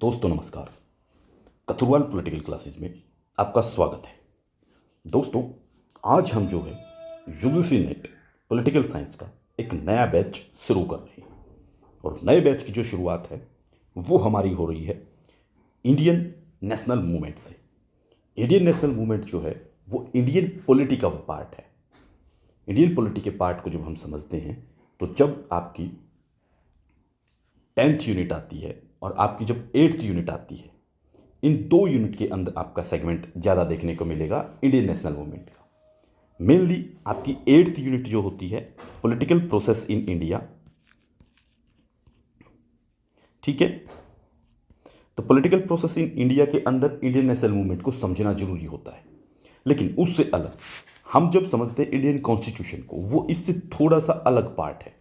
दोस्तों नमस्कार। कथुरवाल political classes में आपका स्वागत है। दोस्तों आज हम जो है यूजीसी नेट पॉलिटिकल साइंस का एक नया बैच शुरू कर रहे हैं और नए बैच की जो शुरुआत है वो हमारी हो रही है इंडियन नेशनल मूवमेंट से। इंडियन नेशनल मूवमेंट जो है वो इंडियन पॉलिटी का पार्ट है। इंडियन पॉलिटी के पार्ट को जब हम समझते हैं तो जब आपकी 10th यूनिट आती है और आपकी जब 8th यूनिट आती है, इन दो यूनिट के अंदर आपका सेगमेंट ज़्यादा देखने को मिलेगा इंडियन नेशनल मूवमेंट का। मेनली आपकी 8th यूनिट जो होती है पॉलिटिकल प्रोसेस इन इंडिया, ठीक है। तो पॉलिटिकल प्रोसेस इन इंडिया के अंदर इंडियन नेशनल मूवमेंट को समझना जरूरी होता है, लेकिन उससे अलग हम जब समझते हैं इंडियन कॉन्स्टिट्यूशन को, वो इससे थोड़ा सा अलग पार्ट है।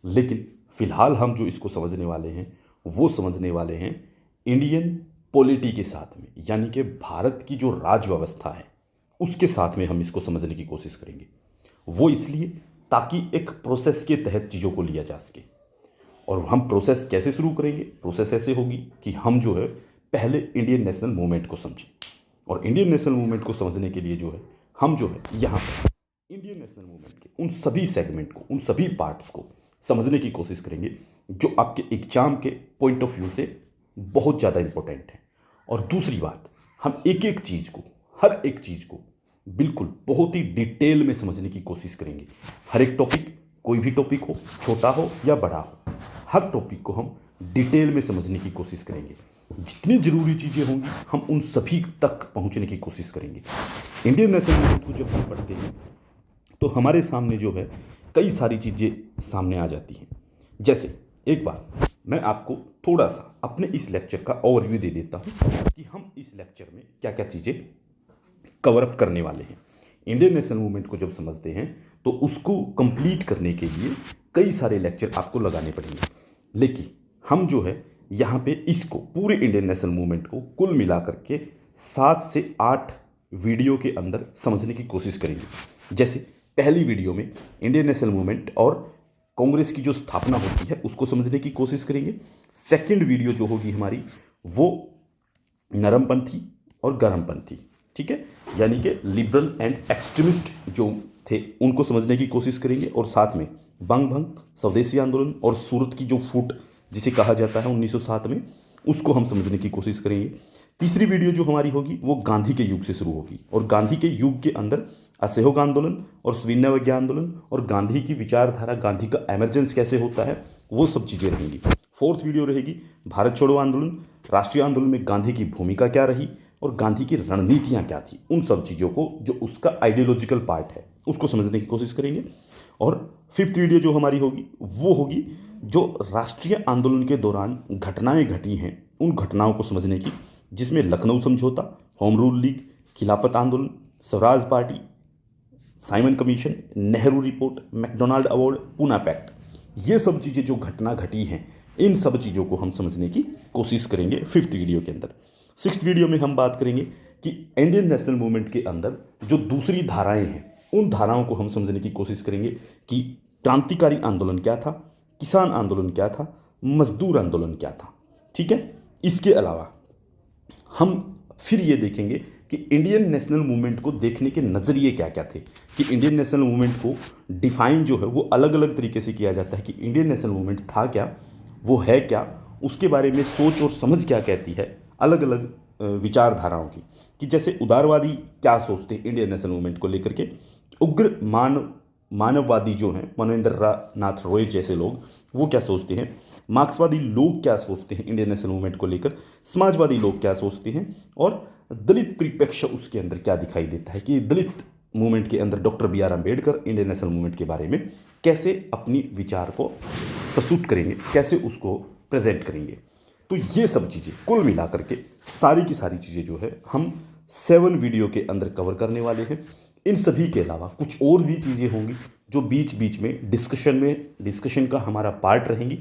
लेकिन फिलहाल हम जो इसको समझने वाले हैं वो समझने वाले हैं इंडियन पॉलिटी के साथ में, यानी कि भारत की जो राज व्यवस्था है उसके साथ में हम इसको समझने की कोशिश करेंगे। वो इसलिए ताकि एक प्रोसेस के तहत चीज़ों को लिया जा सके। और हम प्रोसेस कैसे शुरू करेंगे? प्रोसेस ऐसे होगी कि हम जो है पहले इंडियन नेशनल मूवमेंट को समझें, और इंडियन नेशनल मूवमेंट को समझने के लिए जो है हम जो है यहाँ पर इंडियन नेशनल मूवमेंट के उन सभी सेगमेंट को, उन सभी पार्ट्स को समझने की कोशिश करेंगे जो आपके एग्जाम के पॉइंट ऑफ व्यू से बहुत ज़्यादा इंपॉर्टेंट है। और दूसरी बात, हम एक एक चीज़ को, हर एक चीज़ को बिल्कुल बहुत ही डिटेल में समझने की कोशिश करेंगे। हर एक टॉपिक, कोई भी टॉपिक हो, छोटा हो या बड़ा हो, हर टॉपिक को हम डिटेल में समझने की कोशिश करेंगे। जितनी ज़रूरी चीज़ें होंगी हम उन सभी तक पहुंचने की कोशिश करेंगे। इंडियन नेशनल मूवमेंट को जब हम पढ़ते हैं तो हमारे सामने जो है कई सारी चीज़ें सामने आ जाती हैं। जैसे एक बार मैं आपको थोड़ा सा अपने इस लेक्चर का ओवरव्यू दे देता हूं कि हम इस लेक्चर में क्या क्या चीज़ें कवर अप करने वाले हैं। इंडियन नेशनल मूवमेंट को जब समझते हैं तो उसको कंप्लीट करने के लिए कई सारे लेक्चर आपको लगाने पड़ेंगे, लेकिन हम जो है यहाँ पे इसको पूरे इंडियन नेशनल मूवमेंट को कुल मिला करके 7 से 8 वीडियो के अंदर समझने की कोशिश करेंगे। जैसे पहली वीडियो में इंडियन नेशनल मूवमेंट और कांग्रेस की जो स्थापना होती है उसको समझने की कोशिश करेंगे। सेकंड वीडियो जो होगी हमारी वो नरमपंथी और गरमपंथी, ठीक है, यानी कि लिबरल एंड एक्सट्रीमिस्ट जो थे उनको समझने की कोशिश करेंगे। और साथ में बंग भंग, स्वदेशी आंदोलन और सूरत की जो फूट जिसे कहा जाता है 1907 में, उसको हम समझने की कोशिश करेंगे। तीसरी वीडियो जो हमारी होगी वो गांधी के युग से शुरू होगी, और गांधी के युग के अंदर असहयोग आंदोलन और सविनय आंदोलन और गांधी की विचारधारा, गांधी का एमरजेंस कैसे होता है, वो सब चीज़ें रहेंगी। फोर्थ वीडियो रहेगी भारत छोड़ो आंदोलन, राष्ट्रीय आंदोलन में गांधी की भूमिका क्या रही और गांधी की रणनीतियाँ क्या थी, उन सब चीज़ों को जो उसका आइडियोलॉजिकल पार्ट है उसको समझने की कोशिश करेंगे। और फिफ्थ वीडियो जो हमारी होगी वो होगी जो राष्ट्रीय आंदोलन के दौरान घटनाएं घटी हैं उन घटनाओं को समझने की, जिसमें लखनऊ समझौता, होम रूल लीग, खिलाफत आंदोलन, Swaraj Party, Simon Commission, Nehru Report, MacDonald Award, Poona Pact, ये सब चीज़ें जो घटना घटी हैं इन सब चीज़ों को हम समझने की कोशिश करेंगे फिफ्थ वीडियो के अंदर। सिक्स्थ वीडियो में हम बात करेंगे कि इंडियन नेशनल मूवमेंट के अंदर जो दूसरी धाराएं हैं उन धाराओं को हम समझने की कोशिश करेंगे कि क्रांतिकारी आंदोलन क्या था, किसान आंदोलन क्या था, मजदूर आंदोलन क्या था, ठीक है। इसके अलावा हम फिर ये देखेंगे कि इंडियन नेशनल मूवमेंट को देखने के नज़रिए क्या क्या थे, कि इंडियन नेशनल मूवमेंट को डिफाइन जो है वो अलग अलग तरीके से किया जाता है कि इंडियन नेशनल मूवमेंट था क्या, वो है क्या, उसके बारे में सोच और समझ क्या कहती है अलग अलग विचारधाराओं की। कि जैसे उदारवादी क्या सोचते हैं इंडियन नेशनल मूवमेंट को लेकर के, उग्र मानववादी जो हैं मनवेंद्र नाथ रॉय जैसे लोग वो क्या सोचते हैं, मार्क्सवादी लोग क्या सोचते हैं इंडियन नेशनल मूवमेंट को लेकर, समाजवादी लोग क्या सोचते हैं, और दलित परिप्रेक्ष्य उसके अंदर क्या दिखाई देता है कि दलित मूवमेंट के अंदर doctor B R Ambedkar Indian national movement के बारे में कैसे अपनी विचार को प्रस्तुत करेंगे, कैसे उसको प्रेजेंट करेंगे। तो ये सब चीज़ें कुल मिला करके सारी की सारी चीज़ें जो है हम 7 वीडियो के अंदर कवर करने वाले हैं। इन सभी के अलावा कुछ और भी चीज़ें होंगी जो बीच बीच में डिस्कशन का हमारा पार्ट रहेंगी।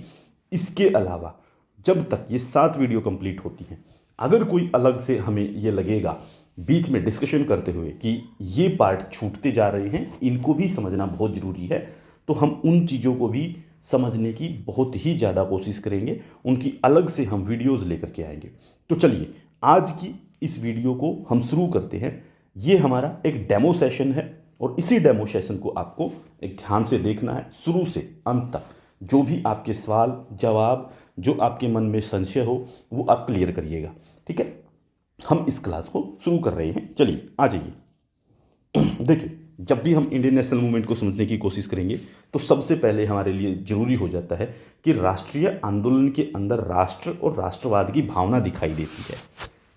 इसके अलावा जब तक ये 7 वीडियो कंप्लीट होती हैं, अगर कोई अलग से हमें ये लगेगा बीच में डिस्कशन करते हुए कि ये पार्ट छूटते जा रहे हैं, इनको भी समझना बहुत ज़रूरी है, तो हम उन चीज़ों को भी समझने की बहुत ही ज़्यादा कोशिश करेंगे, उनकी अलग से हम वीडियोज़ लेकर के आएंगे। तो चलिए आज की इस वीडियो को हम शुरू करते हैं। ये हमारा एक डेमो सेशन है और इसी डेमो सेशन को आपको एक ध्यान से देखना है, शुरू से अंत तक। जो भी आपके सवाल जवाब, जो आपके मन में संशय हो, वो आप क्लियर करिएगा। ठीक है, हम इस क्लास को शुरू कर रहे हैं। चलिए आ जाइए। देखिए, जब भी हम इंडियन नेशनल मूवमेंट को समझने की कोशिश करेंगे तो सबसे पहले हमारे लिए जरूरी हो जाता है कि राष्ट्रीय आंदोलन के अंदर राष्ट्र और राष्ट्रवाद की भावना दिखाई देती है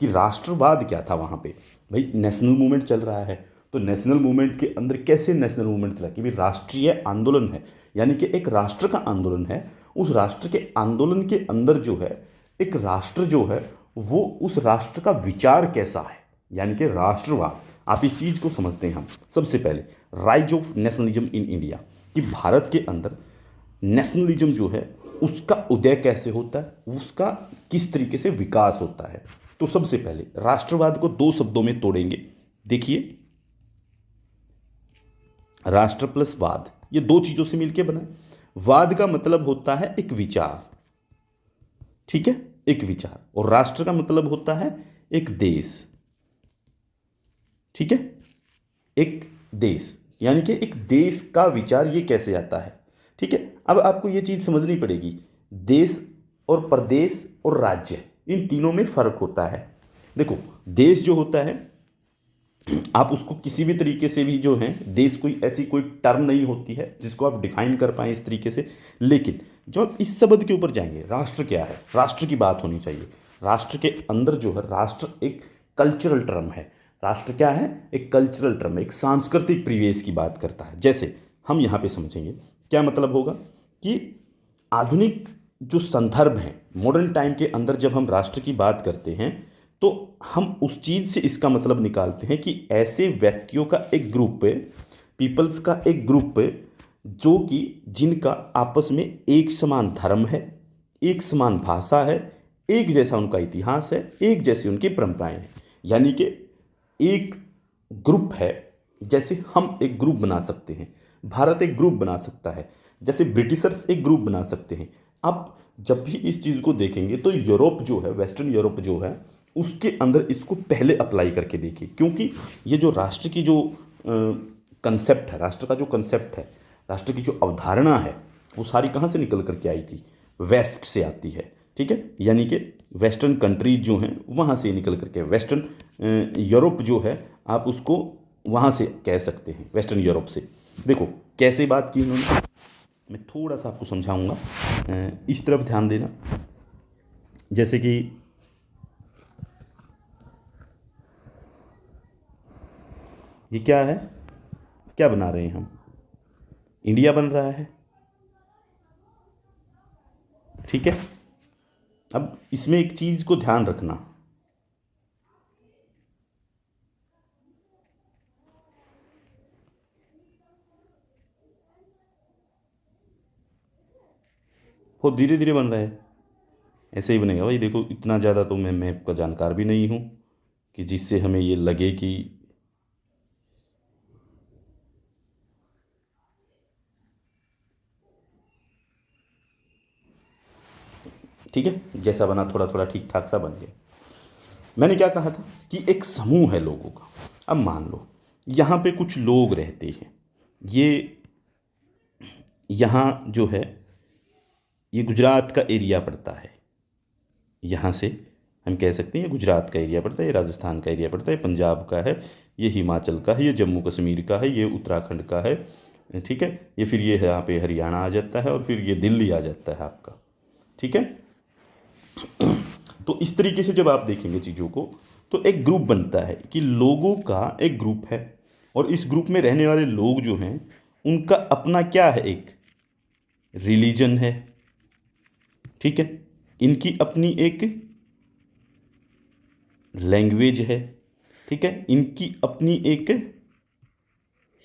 कि राष्ट्रवाद क्या था वहाँ पे। भाई नेशनल मूवमेंट चल रहा है तो नेशनल मूवमेंट के अंदर कैसे नेशनल मूवमेंट चला कि भाई राष्ट्रीय आंदोलन है, यानी कि एक राष्ट्र का आंदोलन है। उस राष्ट्र के आंदोलन के अंदर जो है एक राष्ट्र जो है वो उस राष्ट्र का विचार कैसा है, यानी कि राष्ट्रवाद। आप इस चीज़ को समझते हैं। हम सबसे पहले rise of nationalism in India, कि भारत के अंदर नेशनलिज्म जो है उसका उदय कैसे होता है, उसका किस तरीके से विकास होता है। तो सबसे पहले राष्ट्रवाद को दो शब्दों में तोड़ेंगे। देखिए, राष्ट्र प्लस वाद, ये दो चीज़ों से मिलकर बना है। वाद का मतलब होता है एक विचार, ठीक है, एक विचार, और राष्ट्र का मतलब होता है एक देश, ठीक है, एक देश, यानी कि एक देश का विचार ये कैसे आता है। ठीक है, अब आपको ये चीज़ समझनी पड़ेगी, देश और प्रदेश और राज्य, इन तीनों में फर्क होता है। देखो, देश जो होता है आप उसको किसी भी तरीके से भी जो है, देश कोई ऐसी कोई टर्म नहीं होती है जिसको आप डिफाइन कर पाएँ इस तरीके से। लेकिन जब आप इस शब्द के ऊपर जाएंगे, राष्ट्र क्या है, राष्ट्र की बात होनी चाहिए। राष्ट्र के अंदर जो है, राष्ट्र एक कल्चरल टर्म है। राष्ट्र क्या है, एक कल्चरल टर्म, एक सांस्कृतिक परिवेश की बात करता है। जैसे हम यहाँ पे समझेंगे क्या मतलब होगा कि आधुनिक जो संदर्भ है, मॉडर्न टाइम के अंदर जब हम राष्ट्र की बात करते हैं तो हम उस चीज़ से इसका मतलब निकालते हैं कि ऐसे व्यक्तियों का एक ग्रुप है, पीपल्स का एक ग्रुप है, जो कि जिनका आपस में एक समान धर्म है, एक समान भाषा है, एक जैसा उनका इतिहास है, एक जैसी उनकी परंपराएं हैं। यानी कि एक ग्रुप है, जैसे हम एक ग्रुप बना सकते हैं, भारत एक ग्रुप बना सकता है, जैसे ब्रिटिशर्स एक ग्रुप बना सकते हैं। अब जब भी इस चीज़ को देखेंगे तो यूरोप जो है, वेस्टर्न यूरोप जो है, उसके अंदर इसको पहले अप्लाई करके देखिए, क्योंकि ये जो राष्ट्र की जो कंसेप्ट है, राष्ट्र का जो कंसेप्ट है, राष्ट्र की जो अवधारणा है, वो सारी कहाँ से निकल करके आई थी, वेस्ट से आती है। ठीक है, यानी कि वेस्टर्न कंट्रीज जो हैं वहाँ से निकल करके, वेस्टर्न यूरोप जो है आप उसको वहाँ से कह सकते हैं, वेस्टर्न यूरोप से। देखो कैसे बात की उन्होंने, मैं थोड़ा सा आपको समझाऊंगा, इस तरफ ध्यान देना। जैसे कि ये क्या है, क्या बना रहे हैं हम, इंडिया बन रहा है, ठीक है। अब इसमें एक चीज़ को ध्यान रखना, बहुत धीरे धीरे बन रहा है, ऐसे ही बनेगा भाई। देखो इतना ज़्यादा तो मैं मैप का जानकार भी नहीं हूँ कि जिससे हमें ये लगे कि, ठीक है, जैसा बना थोड़ा थोड़ा ठीक ठाक सा बन गया। मैंने क्या कहा था कि एक समूह है लोगों का। अब मान लो यहाँ पे कुछ लोग रहते हैं, ये यहाँ जो है ये गुजरात का एरिया पड़ता है, यहाँ से हम कह सकते हैं गुजरात का एरिया पड़ता है, ये राजस्थान का एरिया पड़ता है, पंजाब का है, ये हिमाचल का है, ये जम्मू कश्मीर का है, ये उत्तराखंड का है, ठीक है, ये फिर ये यहाँ पे हरियाणा आ जाता है और फिर ये दिल्ली आ जाता है आपका, ठीक है। तो इस तरीके से जब आप देखेंगे चीज़ों को तो एक ग्रुप बनता है कि लोगों का एक ग्रुप है, और इस ग्रुप में रहने वाले लोग जो हैं उनका अपना क्या है, एक रिलीजन है, ठीक है, इनकी अपनी एक लैंग्वेज है, ठीक है, इनकी अपनी एक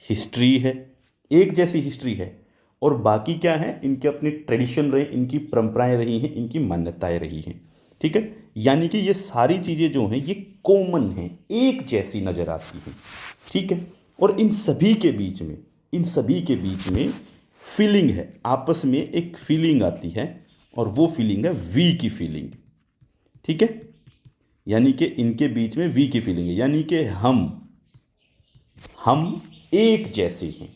हिस्ट्री है, एक जैसी हिस्ट्री है, और बाकी क्या है, इनके अपने ट्रेडिशन रहे, इनकी परंपराएं रही हैं, इनकी मान्यताएं रही हैं, ठीक है। यानी कि ये सारी चीज़ें जो हैं ये कॉमन हैं, एक जैसी नज़र आती हैं, ठीक है। और इन सभी के बीच में फीलिंग है, आपस में एक फीलिंग आती है और वो फीलिंग है वी की फीलिंग। ठीक है, यानी कि इनके बीच में वी की फीलिंग है, यानी कि हम एक जैसे हैं।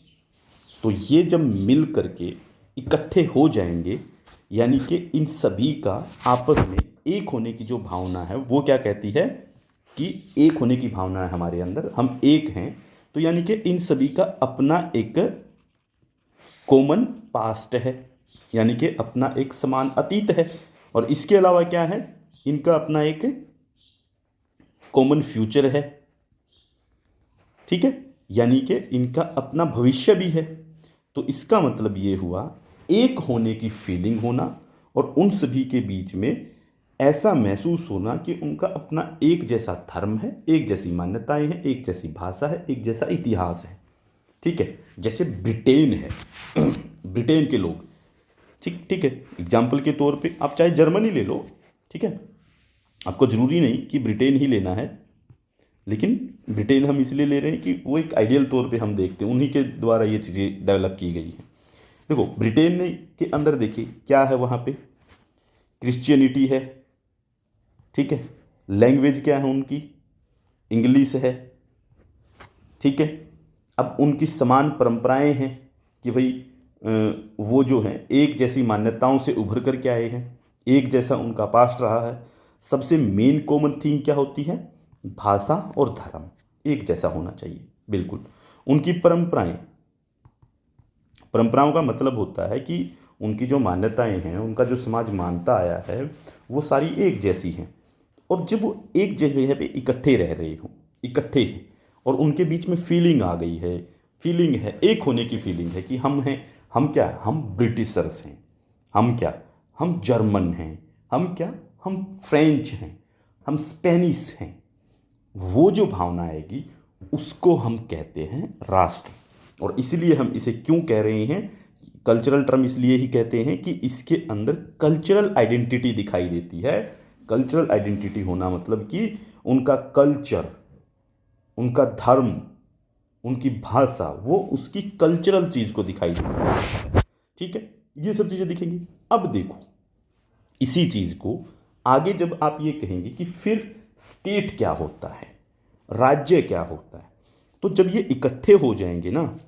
तो ये जब मिल करके इकट्ठे हो जाएंगे, यानी कि इन सभी का आपस में एक होने की जो भावना है वो क्या कहती है कि एक होने की भावना है हमारे अंदर, हम एक हैं। तो यानी कि इन सभी का अपना एक कॉमन पास्ट है, यानी कि अपना एक समान अतीत है, और इसके अलावा क्या है, इनका अपना एक कॉमन फ्यूचर है। ठीक है, यानी कि इनका अपना भविष्य भी है। तो इसका मतलब ये हुआ एक होने की फीलिंग होना, और उन सभी के बीच में ऐसा महसूस होना कि उनका अपना एक जैसा धर्म है, एक जैसी मान्यताएं हैं, एक जैसी भाषा है, एक जैसा इतिहास है। ठीक है, जैसे ब्रिटेन है ब्रिटेन के लोग, ठीक ठीक है, एग्जाम्पल के तौर पे आप चाहे जर्मनी ले लो। ठीक है, आपको ज़रूरी नहीं कि ब्रिटेन ही लेना है, लेकिन ब्रिटेन हम इसलिए ले रहे हैं कि वो एक आइडियल तौर पे हम देखते हैं, उन्हीं के द्वारा ये चीज़ें डेवलप की गई हैं। देखो ब्रिटेन ने के अंदर देखिए क्या है, वहाँ पे क्रिश्चियनिटी है। ठीक है, लैंग्वेज क्या है उनकी, इंग्लिश है। ठीक है, अब उनकी समान परंपराएं हैं कि भाई वो जो हैं एक जैसी मान्यताओं से उभर कर के आए हैं, एक जैसा उनका पास्ट रहा है। सबसे मेन कॉमन थीम क्या होती है, भाषा और धर्म एक जैसा होना चाहिए, बिल्कुल। उनकी परंपराओं का मतलब होता है कि उनकी जो मान्यताएं हैं, उनका जो समाज मानता आया है, वो सारी एक जैसी हैं। और जब वो एक जगह पे इकट्ठे रह रहे हों, इकट्ठे हैं, और उनके बीच में फीलिंग आ गई है, फीलिंग है एक होने की फीलिंग है कि हम हैं, हम क्या, हम ब्रिटिशर्स हैं, हम क्या, हम जर्मन हैं, हम क्या, हम फ्रेंच हैं, हम स्पेनिश हैं। वो जो भावना आएगी उसको हम कहते हैं राष्ट्र। और इसलिए हम इसे क्यों कह रहे हैं, कल्चरल टर्म इसलिए ही कहते हैं कि इसके अंदर कल्चरल आइडेंटिटी दिखाई देती है। कल्चरल आइडेंटिटी होना मतलब कि उनका कल्चर, उनका धर्म, उनकी भाषा, वो उसकी कल्चरल चीज़ को दिखाई देती है। ठीक है, ये सब चीज़ें दिखेंगी। अब देखो इसी चीज़ को आगे जब आप ये कहेंगे कि फिर स्टेट क्या होता है, राज्य क्या होता है, तो जब ये इकट्ठे हो जाएंगे ना,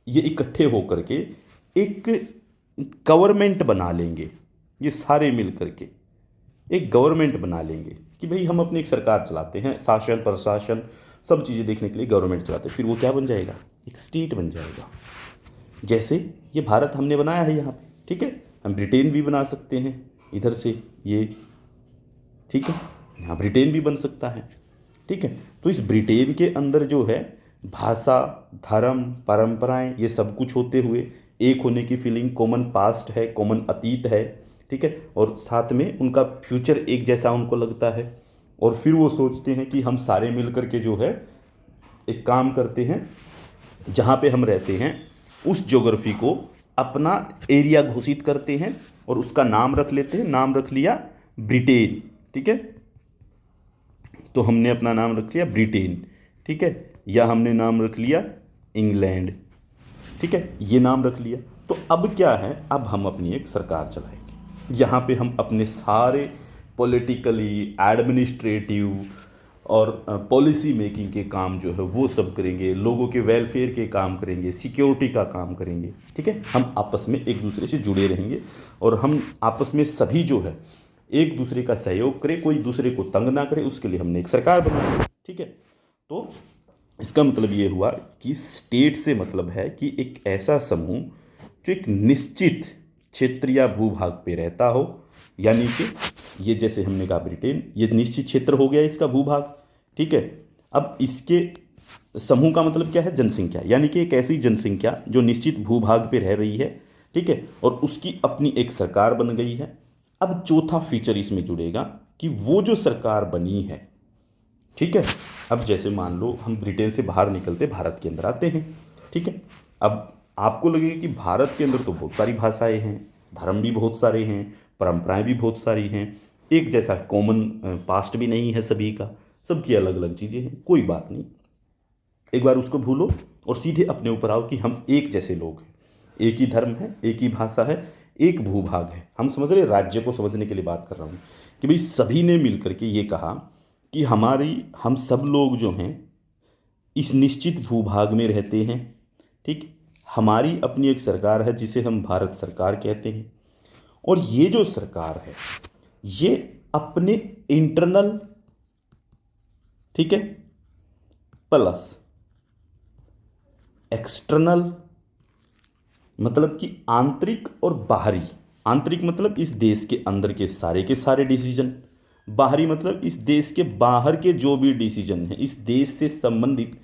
ये इकट्ठे होकर के एक गवर्नमेंट बना लेंगे, ये सारे मिल करके एक गवर्नमेंट बना लेंगे कि भाई हम अपनी एक सरकार चलाते हैं, शासन प्रशासन सब चीज़ें देखने के लिए गवर्नमेंट चलाते हैं। फिर वो क्या बन जाएगा, एक स्टेट बन जाएगा। जैसे ये भारत हमने बनाया है यहाँ पे, ठीक है, हम ब्रिटेन भी बना सकते हैं इधर से ये। ठीक है, यहाँ ब्रिटेन भी बन सकता है। ठीक है, तो इस ब्रिटेन के अंदर जो है भाषा, धर्म, परंपराएं, ये सब कुछ होते हुए एक होने की फीलिंग, कॉमन पास्ट है, कॉमन अतीत है। ठीक है, और साथ में उनका फ्यूचर एक जैसा उनको लगता है। और फिर वो सोचते हैं कि हम सारे मिल करके जो है एक काम करते हैं, जहाँ पे हम रहते हैं उस ज्योग्राफी को अपना एरिया घोषित करते हैं और उसका नाम रख लेते हैं। नाम रख लिया ब्रिटेन। ठीक है, तो हमने अपना नाम रख लिया ब्रिटेन। ठीक है, या हमने नाम रख लिया इंग्लैंड। ठीक है, ये नाम रख लिया। तो अब क्या है, अब हम अपनी एक सरकार चलाएंगे, यहाँ पे हम अपने सारे पॉलिटिकली, एडमिनिस्ट्रेटिव और पॉलिसी मेकिंग के काम जो है वो सब करेंगे, लोगों के वेलफेयर के काम करेंगे, सिक्योरिटी का काम करेंगे। ठीक है, हम आपस में एक दूसरे से जुड़े रहेंगे और हम आपस में सभी जो है एक दूसरे का सहयोग करें, कोई दूसरे को तंग ना करे, उसके लिए हमने एक सरकार बनाई। ठीक है, तो इसका मतलब ये हुआ कि स्टेट से मतलब है कि एक ऐसा समूह जो एक निश्चित क्षेत्र या भूभाग पे रहता हो, यानी कि ये जैसे हमने कहा ब्रिटेन, ये निश्चित क्षेत्र हो गया इसका भूभाग। ठीक है, अब इसके समूह का मतलब क्या है, जनसंख्या, यानी कि एक ऐसी जनसंख्या जो निश्चित भूभाग पे रह रही है। ठीक है, और उसकी अपनी एक सरकार बन गई है। अब चौथा फीचर इसमें जुड़ेगा कि वो जो सरकार बनी है, ठीक है, अब जैसे मान लो हम ब्रिटेन से बाहर निकलते भारत के अंदर आते हैं। ठीक है, अब आपको लगेगा कि भारत के अंदर तो बहुत सारी भाषाएं हैं, धर्म भी बहुत सारे हैं, परंपराएं भी बहुत सारी हैं, एक जैसा कॉमन पास्ट भी नहीं है सभी का, सबकी अलग अलग चीज़ें हैं। कोई बात नहीं, एक बार उसको भूलो और सीधे अपने ऊपर आओ कि हम एक जैसे लोग हैं, एक ही धर्म है, एक ही भाषा है, एक भूभाग है। हम समझ रहे, राज्य को समझने के लिए बात कर रहा हूँ कि भाई सभी ने मिलकर के ये कहा कि हम सब लोग जो हैं इस निश्चित भूभाग में रहते हैं, ठीक। हमारी अपनी एक सरकार है जिसे हम भारत सरकार कहते हैं, और ये जो सरकार है ये अपने इंटरनल, ठीक है, प्लस एक्सटर्नल, मतलब कि आंतरिक और बाहरी। आंतरिक मतलब इस देश के अंदर के सारे डिसीजन, बाहरी मतलब इस देश के बाहर के जो भी डिसीजन हैं, इस देश से संबंधित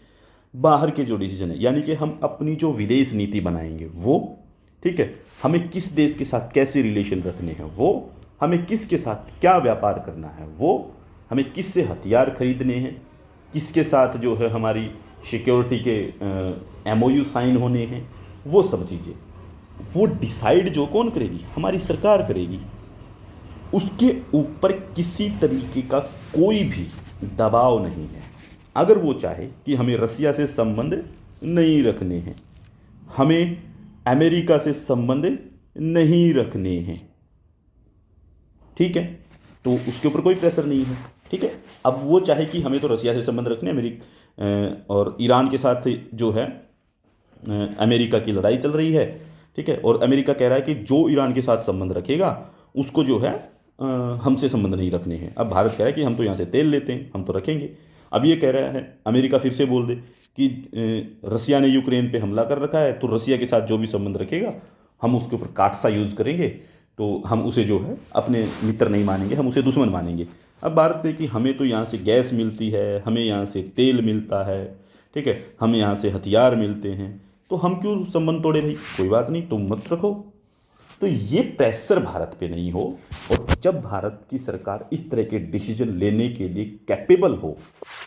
बाहर के जो डिसीजन है, यानी कि हम अपनी जो विदेश नीति बनाएंगे वो, ठीक है, हमें किस देश के साथ कैसे रिलेशन रखने हैं वो, हमें किसके साथ क्या व्यापार करना है वो, हमें किससे हथियार खरीदने हैं, किसके साथ जो है हमारी सिक्योरिटी के MOU साइन होने हैं, वो सब चीज़ें वो डिसाइड जो कौन करेगी, हमारी सरकार करेगी। उसके ऊपर किसी तरीके का कोई भी दबाव नहीं है। अगर वो चाहे कि हमें रसिया से संबंध नहीं रखने हैं, हमें अमेरिका से संबंध नहीं रखने हैं, ठीक है, तो उसके ऊपर कोई प्रेशर नहीं है, ठीक है। अब वो चाहे कि हमें तो रसिया से संबंध रखने, अमेरिका और ईरान के साथ जो है अमेरिका की लड़ाई चल रही है, ठीक है, और अमेरिका कह रहा है कि जो ईरान के साथ संबंध रखेगा उसको जो है हमसे संबंध नहीं रखने हैं। अब भारत कह रहा है कि हम तो यहाँ से तेल लेते हैं, हम तो रखेंगे। अब ये कह रहा है अमेरिका फिर से बोल दे कि रसिया ने यूक्रेन पे हमला कर रखा है, तो रसिया के साथ जो भी संबंध रखेगा हम उसके ऊपर काटसा यूज़ करेंगे, तो हम उसे जो है अपने मित्र नहीं मानेंगे, हम उसे दुश्मन मानेंगे। अब भारत ने कि हमें तो यहाँ से गैस मिलती है, हमें यहाँ से तेल मिलता है, ठीक है, हमें यहाँ से हथियार मिलते हैं, तो हम क्यों संबंध तोड़े भाई, कोई बात नहीं, तुम मत रखो। तो ये प्रेशर भारत पे नहीं हो, और जब भारत की सरकार इस तरह के डिसीजन लेने के लिए कैपेबल हो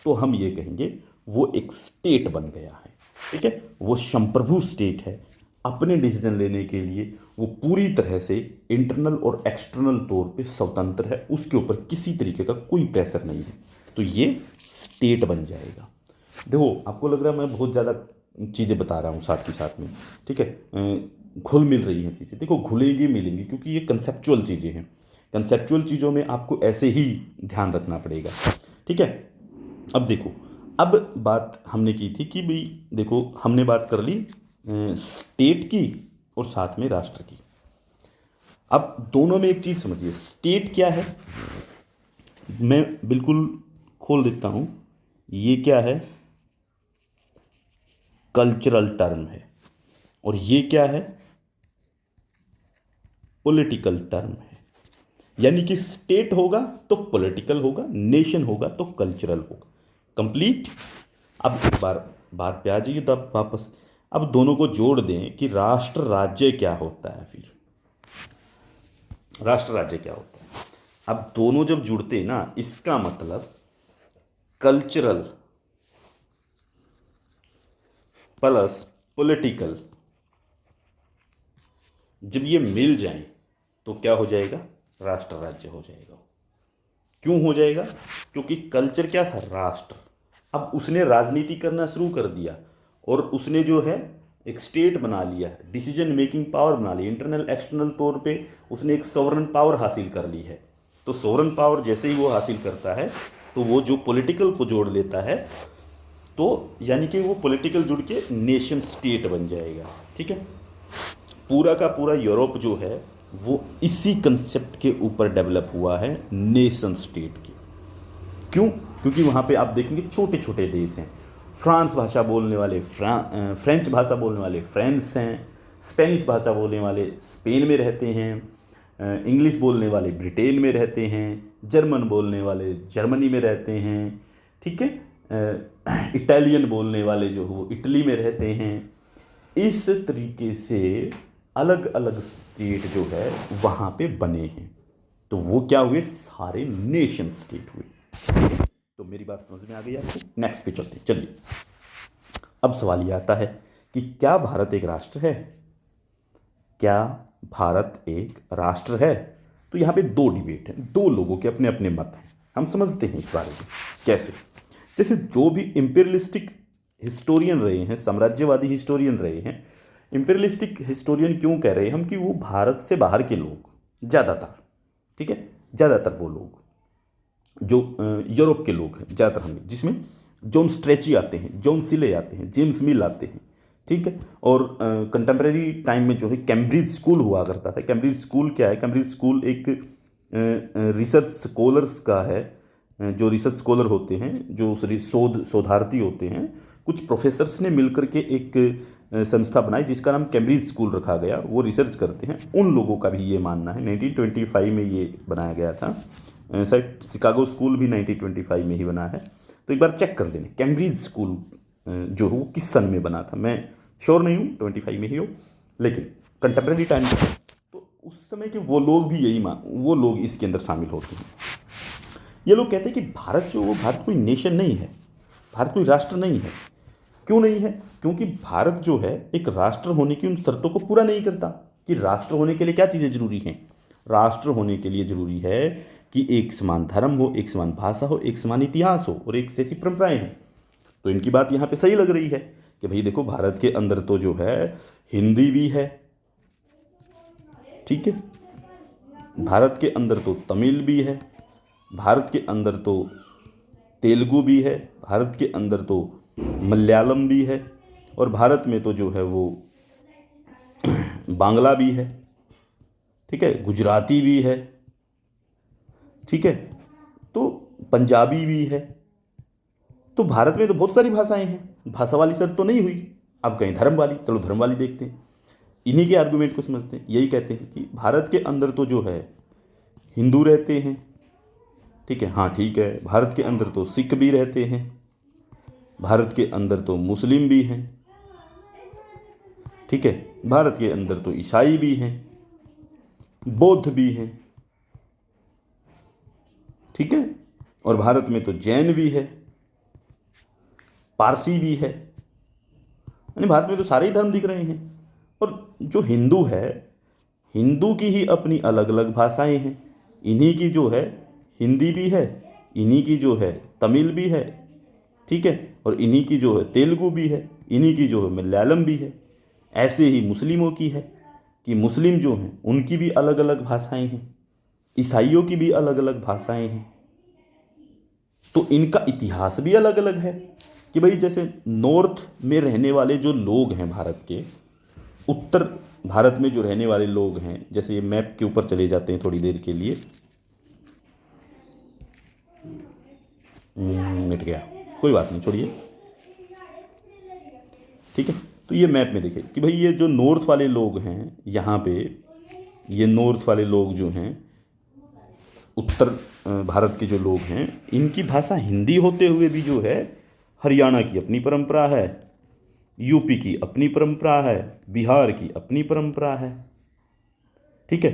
तो हम ये कहेंगे वो एक स्टेट बन गया है, ठीक है, वो संप्रभु स्टेट है। अपने डिसीजन लेने के लिए वो पूरी तरह से इंटरनल और एक्सटर्नल तौर पे स्वतंत्र है, उसके ऊपर किसी तरीके का कोई प्रेशर नहीं है, तो ये स्टेट बन जाएगा। देखो आपको लग रहा है मैं बहुत ज़्यादा चीज़ें बता रहा हूँ साथ के साथ में, ठीक है, घुल मिल रही हैं चीज़ें। देखो घुलेंगी मिलेंगी क्योंकि ये कंसेप्चुअल चीज़ें हैं, कंसेप्चुअल चीज़ों में आपको ऐसे ही ध्यान रखना पड़ेगा, ठीक है। अब देखो, अब बात हमने की थी कि भाई देखो हमने बात कर ली स्टेट की और साथ में राष्ट्र की। अब दोनों में एक चीज़ समझिए, स्टेट क्या है, मैं बिल्कुल खोल देता हूँ, ये क्या है, कल्चरल टर्म है, और ये क्या है, पॉलिटिकल टर्म है। यानी कि स्टेट होगा तो पॉलिटिकल होगा, नेशन होगा तो कल्चरल होगा, कंप्लीट। अब एक बार बात पे आ जाइए तब वापस, अब दोनों को जोड़ दें कि राष्ट्र राज्य क्या होता है। फिर राष्ट्र राज्य क्या होता है, अब दोनों जब जुड़ते हैं ना, इसका मतलब कल्चरल प्लस पॉलिटिकल जब ये मिल जाए तो क्या हो जाएगा, राष्ट्र राज्य हो जाएगा। क्यों हो जाएगा, क्योंकि कल्चर क्या था, राष्ट्र। अब उसने राजनीति करना शुरू कर दिया और उसने जो है एक स्टेट बना लिया, डिसीजन मेकिंग पावर बना ली, इंटरनल एक्सटर्नल तौर पे उसने एक सोवरन पावर हासिल कर ली है। तो सोवरन पावर जैसे ही वो हासिल करता है तो वो जो पॉलिटिकल को जोड़ लेता है, तो यानी कि वो पॉलिटिकल जुड़ के नेशन स्टेट बन जाएगा, ठीक है। पूरा का पूरा यूरोप जो है वो इसी कंसेप्ट के ऊपर डेवलप हुआ है, नेशन स्टेट के। क्यों, क्योंकि वहाँ पे आप देखेंगे छोटे छोटे देश हैं, फ्रांस भाषा बोलने वाले फ्रेंच भाषा बोलने वाले फ्रांस हैं, स्पेनिश भाषा बोलने वाले स्पेन में रहते हैं, इंग्लिश बोलने वाले ब्रिटेन में रहते हैं, जर्मन बोलने वाले जर्मनी में रहते हैं, ठीक है, इटालियन बोलने वाले जो वो इटली में रहते हैं। इस तरीके से अलग अलग स्टेट जो है वहाँ पे बने हैं, तो वो क्या हुए, सारे नेशन स्टेट हुए। तो मेरी बात समझ में आ गई आपको, नेक्स्ट पे चलते हैं। चलिए अब सवाल ये आता है कि क्या भारत एक राष्ट्र है, क्या भारत एक राष्ट्र है। तो यहाँ पे दो डिबेट हैं, दो लोगों के अपने अपने मत हैं, हम समझते हैं इस बारे में कैसे। जैसे जो भी इंपीरियलिस्टिक हिस्टोरियन रहे हैं, साम्राज्यवादी हिस्टोरियन रहे हैं, इम्पीरियलिस्टिक हिस्टोरियन क्यों कह रहे हैं हम कि वो भारत से बाहर के लोग ज़्यादातर, ठीक है, ज़्यादातर वो लोग जो यूरोप के लोग हैं ज़्यादातर, हमें जिसमें जॉन स्ट्रेची आते हैं, जॉन सिले आते हैं, जेम्स मिल आते हैं, ठीक है। और कंटेम्प्रेरी टाइम में जो है कैम्ब्रिज स्कूल हुआ करता था। कैम्ब्रिज स्कूल क्या है? कैम्ब्रिज स्कूल एक रिसर्च स्कॉलर्स का है, जो रिसर्च स्कॉलर होते हैं, जो शोधार्थी होते हैं, कुछ प्रोफेसर्स ने मिलकर के एक संस्था बनाई जिसका नाम कैम्ब्रिज स्कूल रखा गया। वो रिसर्च करते हैं, उन लोगों का भी ये मानना है 1925 में ये बनाया गया था। शायद शिकागो स्कूल भी 1925 में ही बना है, तो एक बार चेक कर लेना कैम्ब्रिज स्कूल जो है वो किस सन में बना था। मैं श्योर नहीं हूँ 25 में ही हो, लेकिन कंटेम्प्रेरी टाइम में तो उस समय के वो लोग भी वो लोग इसके अंदर शामिल होते हैं। ये लोग कहते हैं कि भारत जो, वो भारत कोई नेशन नहीं है, भारत कोई राष्ट्र नहीं है। क्यों नहीं है? क्योंकि भारत जो है एक राष्ट्र होने की उन शर्तों को पूरा नहीं करता। कि राष्ट्र होने के लिए क्या चीज़ें जरूरी हैं? राष्ट्र होने के लिए जरूरी है कि एक समान धर्म हो, एक समान भाषा हो, एक समान इतिहास हो और एक जैसी परंपराएं हों। तो इनकी बात यहाँ पे सही लग रही है कि भाई देखो, भारत के अंदर तो जो है हिंदी भी है, ठीक है, भारत के अंदर तो तमिल भी है, भारत के अंदर तो तेलुगु भी है, भारत के अंदर तो मलयालम भी है, और भारत में तो जो है वो बांग्ला भी है, ठीक है, गुजराती भी है, ठीक है, तो पंजाबी भी है। तो भारत में तो बहुत सारी भाषाएं हैं, भाषा वाली शर्त तो नहीं हुई। अब कहीं धर्म वाली, चलो धर्म वाली देखते हैं, इन्हीं के आर्गुमेंट को समझते हैं। यही कहते हैं कि भारत के अंदर तो जो है हिंदू रहते हैं, ठीक है, हाँ ठीक है, भारत के अंदर तो सिख भी रहते हैं, भारत के अंदर तो मुस्लिम भी हैं, ठीक है, भारत के अंदर तो ईसाई भी हैं, बौद्ध भी हैं, ठीक है, और भारत में तो जैन भी है, पारसी भी है, यानी भारत में तो सारे ही धर्म दिख रहे हैं। और जो हिंदू है, हिंदू की ही अपनी अलग अलग भाषाएं हैं, इन्हीं की जो है हिंदी भी है, इन्हीं की जो है तमिल भी है, ठीक है, और इन्हीं की जो है तेलुगु भी है, इन्हीं की जो है मलयालम भी है। ऐसे ही मुस्लिमों की है कि मुस्लिम जो हैं उनकी भी अलग अलग भाषाएं हैं, ईसाइयों की भी अलग अलग भाषाएं हैं। तो इनका इतिहास भी अलग अलग है कि भाई जैसे नॉर्थ में रहने वाले जो लोग हैं भारत के, उत्तर भारत में जो रहने वाले लोग हैं, जैसे ये मैप के ऊपर चले जाते हैं थोड़ी देर के लिए, मिट गया, कोई बात नहीं, छोड़िए, ठीक है। तो ये मैप में देखिए कि भाई ये जो नॉर्थ वाले लोग हैं, यहाँ पे ये नॉर्थ वाले लोग जो हैं, उत्तर भारत के जो लोग हैं, इनकी भाषा हिंदी होते हुए भी जो है हरियाणा की अपनी परंपरा है, यूपी की अपनी परंपरा है, बिहार की अपनी परंपरा है, ठीक है,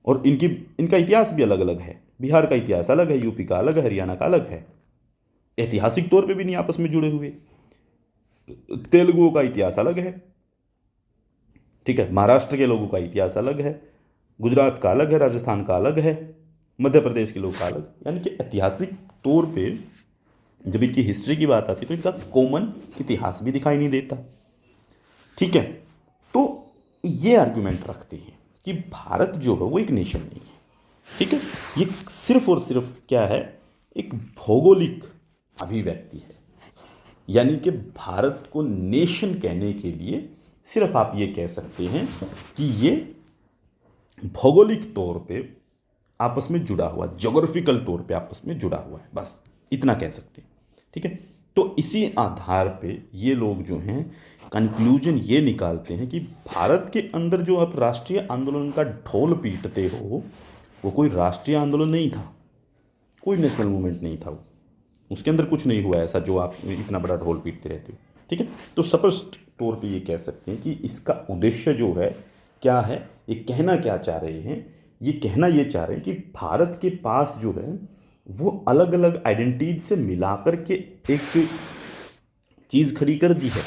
और इनका इतिहास भी अलग अलग है। बिहार का इतिहास अलग है, यूपी का अलग है, हरियाणा का अलग है, ऐतिहासिक तौर पे भी नहीं आपस में जुड़े हुए। तेलुगुओं का इतिहास अलग है, ठीक है, महाराष्ट्र के लोगों का इतिहास अलग है, गुजरात का अलग है, राजस्थान का अलग है, मध्य प्रदेश के लोग का अलग। यानी कि ऐतिहासिक तौर पे जब इनकी हिस्ट्री की बात आती है तो इनका कॉमन इतिहास भी दिखाई नहीं देता, ठीक है। तो ये आर्गुमेंट रखते हैं कि भारत जो है वो एक नेशन नहीं है, ठीक है, ये सिर्फ और सिर्फ क्या है, एक भौगोलिक अभिव्यक्ति है। यानी कि भारत को नेशन कहने के लिए सिर्फ आप ये कह सकते हैं कि ये भौगोलिक तौर पे आपस में जुड़ा हुआ, ज्योग्राफिकल तौर पे आपस में जुड़ा हुआ है, बस इतना कह सकते हैं, ठीक है। तो इसी आधार पे ये लोग जो हैं कंक्लूजन ये निकालते हैं कि भारत के अंदर जो आप राष्ट्रीय आंदोलन का ढोल पीटते हो, वो कोई राष्ट्रीय आंदोलन नहीं था, कोई नेशनल मूवमेंट नहीं था, वो उसके अंदर कुछ नहीं हुआ ऐसा जो आप इतना बड़ा ढोल पीटते रहते हो, ठीक है। तो स्पष्ट तौर पे ये कह सकते हैं कि इसका उद्देश्य जो है क्या है, ये कहना क्या चाह रहे हैं, ये कहना ये चाह रहे हैं कि भारत के पास जो है वो अलग अलग आइडेंटिटीज से मिलाकर के एक चीज़ खड़ी कर दी है,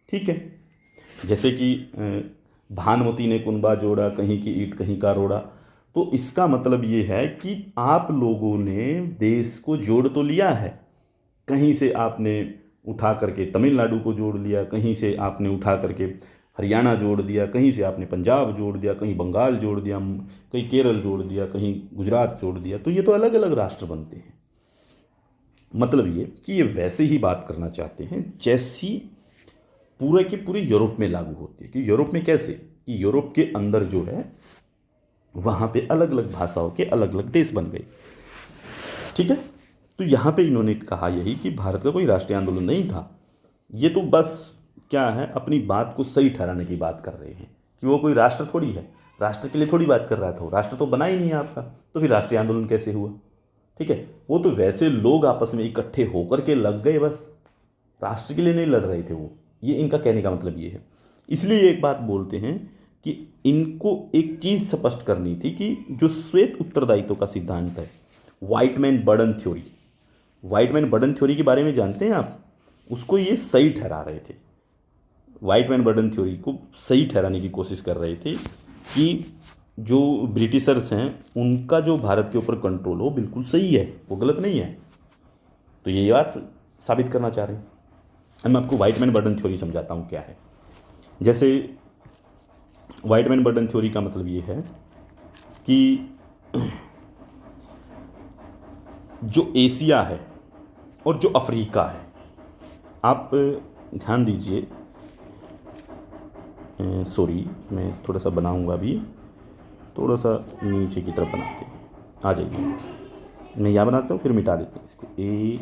ठीक है। जैसे कि भानुमति ने कुनबा जोड़ा, कहीं की ईंट कहीं का रोड़ा, तो इसका मतलब ये है कि आप लोगों ने देश को जोड़ तो लिया है, कहीं से आपने उठा करके तमिलनाडु को जोड़ लिया, कहीं से आपने उठा करके हरियाणा जोड़ दिया, कहीं से आपने पंजाब जोड़ दिया, कहीं बंगाल जोड़ दिया, कहीं केरल जोड़ दिया, कहीं गुजरात जोड़ दिया, तो ये तो अलग अलग राष्ट्र बनते हैं। मतलब ये कि ये वैसे ही बात करना चाहते हैं जैसी पूरे के पूरे यूरोप में लागू होती है। कि यूरोप में कैसे, कि यूरोप के अंदर जो है वहाँ पे अलग अलग भाषाओं के अलग अलग देश बन गए। ठीक है, तो यहाँ पे इन्होंने कहा यही कि भारत का कोई राष्ट्रीय आंदोलन नहीं था, ये तो बस क्या है, अपनी बात को सही ठहराने की बात कर रहे हैं कि वो कोई राष्ट्र थोड़ी है, राष्ट्र के लिए थोड़ी बात कर रहा था, राष्ट्र तो बना ही नहीं है आपका, तो फिर राष्ट्रीय आंदोलन कैसे हुआ। ठीक है, वो तो वैसे लोग आपस में इकट्ठे होकर के लग गए, बस राष्ट्र के लिए नहीं लड़ रहे थे वो। ये इनका कहने का मतलब ये है। इसलिए एक बात बोलते हैं कि इनको एक चीज़ स्पष्ट करनी थी कि जो श्वेत उत्तरदायित्व का सिद्धांत है, white man burden theory, white man burden theory के बारे में जानते हैं आप, उसको ये सही ठहरा रहे थे। व्हाइट मैन बर्डन थ्योरी को सही ठहराने की कोशिश कर रहे थे कि जो ब्रिटिशर्स हैं उनका जो भारत के ऊपर कंट्रोल हो बिल्कुल सही है, वो गलत नहीं है। तो ये बात साबित करना चाह रहे हैं। अब मैं आपको व्हाइट मैन बर्डन थ्योरी समझाता हूँ क्या है। जैसे व्हाइट मैन बर्डन थ्योरी का मतलब ये है कि जो एशिया है और जो अफ्रीका है, आप ध्यान दीजिए, सॉरी मैं थोड़ा सा बनाऊंगा अभी, थोड़ा सा नीचे की तरफ बनाते हैं, आ जाइए, मैं यहाँ बनाता हूँ फिर मिटा देते हैं इसको। ये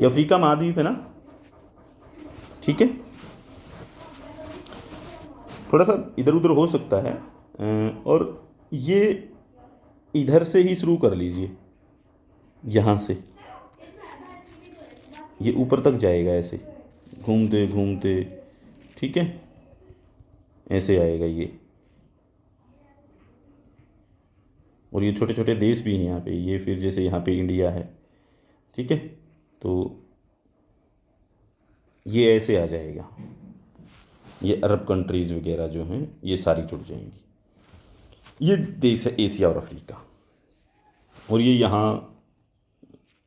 अफ्रीका महाद्वीप है ना, ठीक है, थोड़ा सा इधर उधर हो सकता है, और ये इधर से ही शुरू कर लीजिए, यहाँ से ये ऊपर तक जाएगा ऐसे घूमते घूमते, ठीक है, ऐसे आएगा ये। और ये छोटे छोटे देश भी हैं यहाँ पे, ये फिर जैसे यहाँ पे इंडिया है, ठीक है, तो ये ऐसे आ जाएगा, ये अरब कंट्रीज़ वगैरह जो हैं ये सारी जुड़ जाएंगी। ये देश है एशिया और अफ्रीका। और ये यहाँ,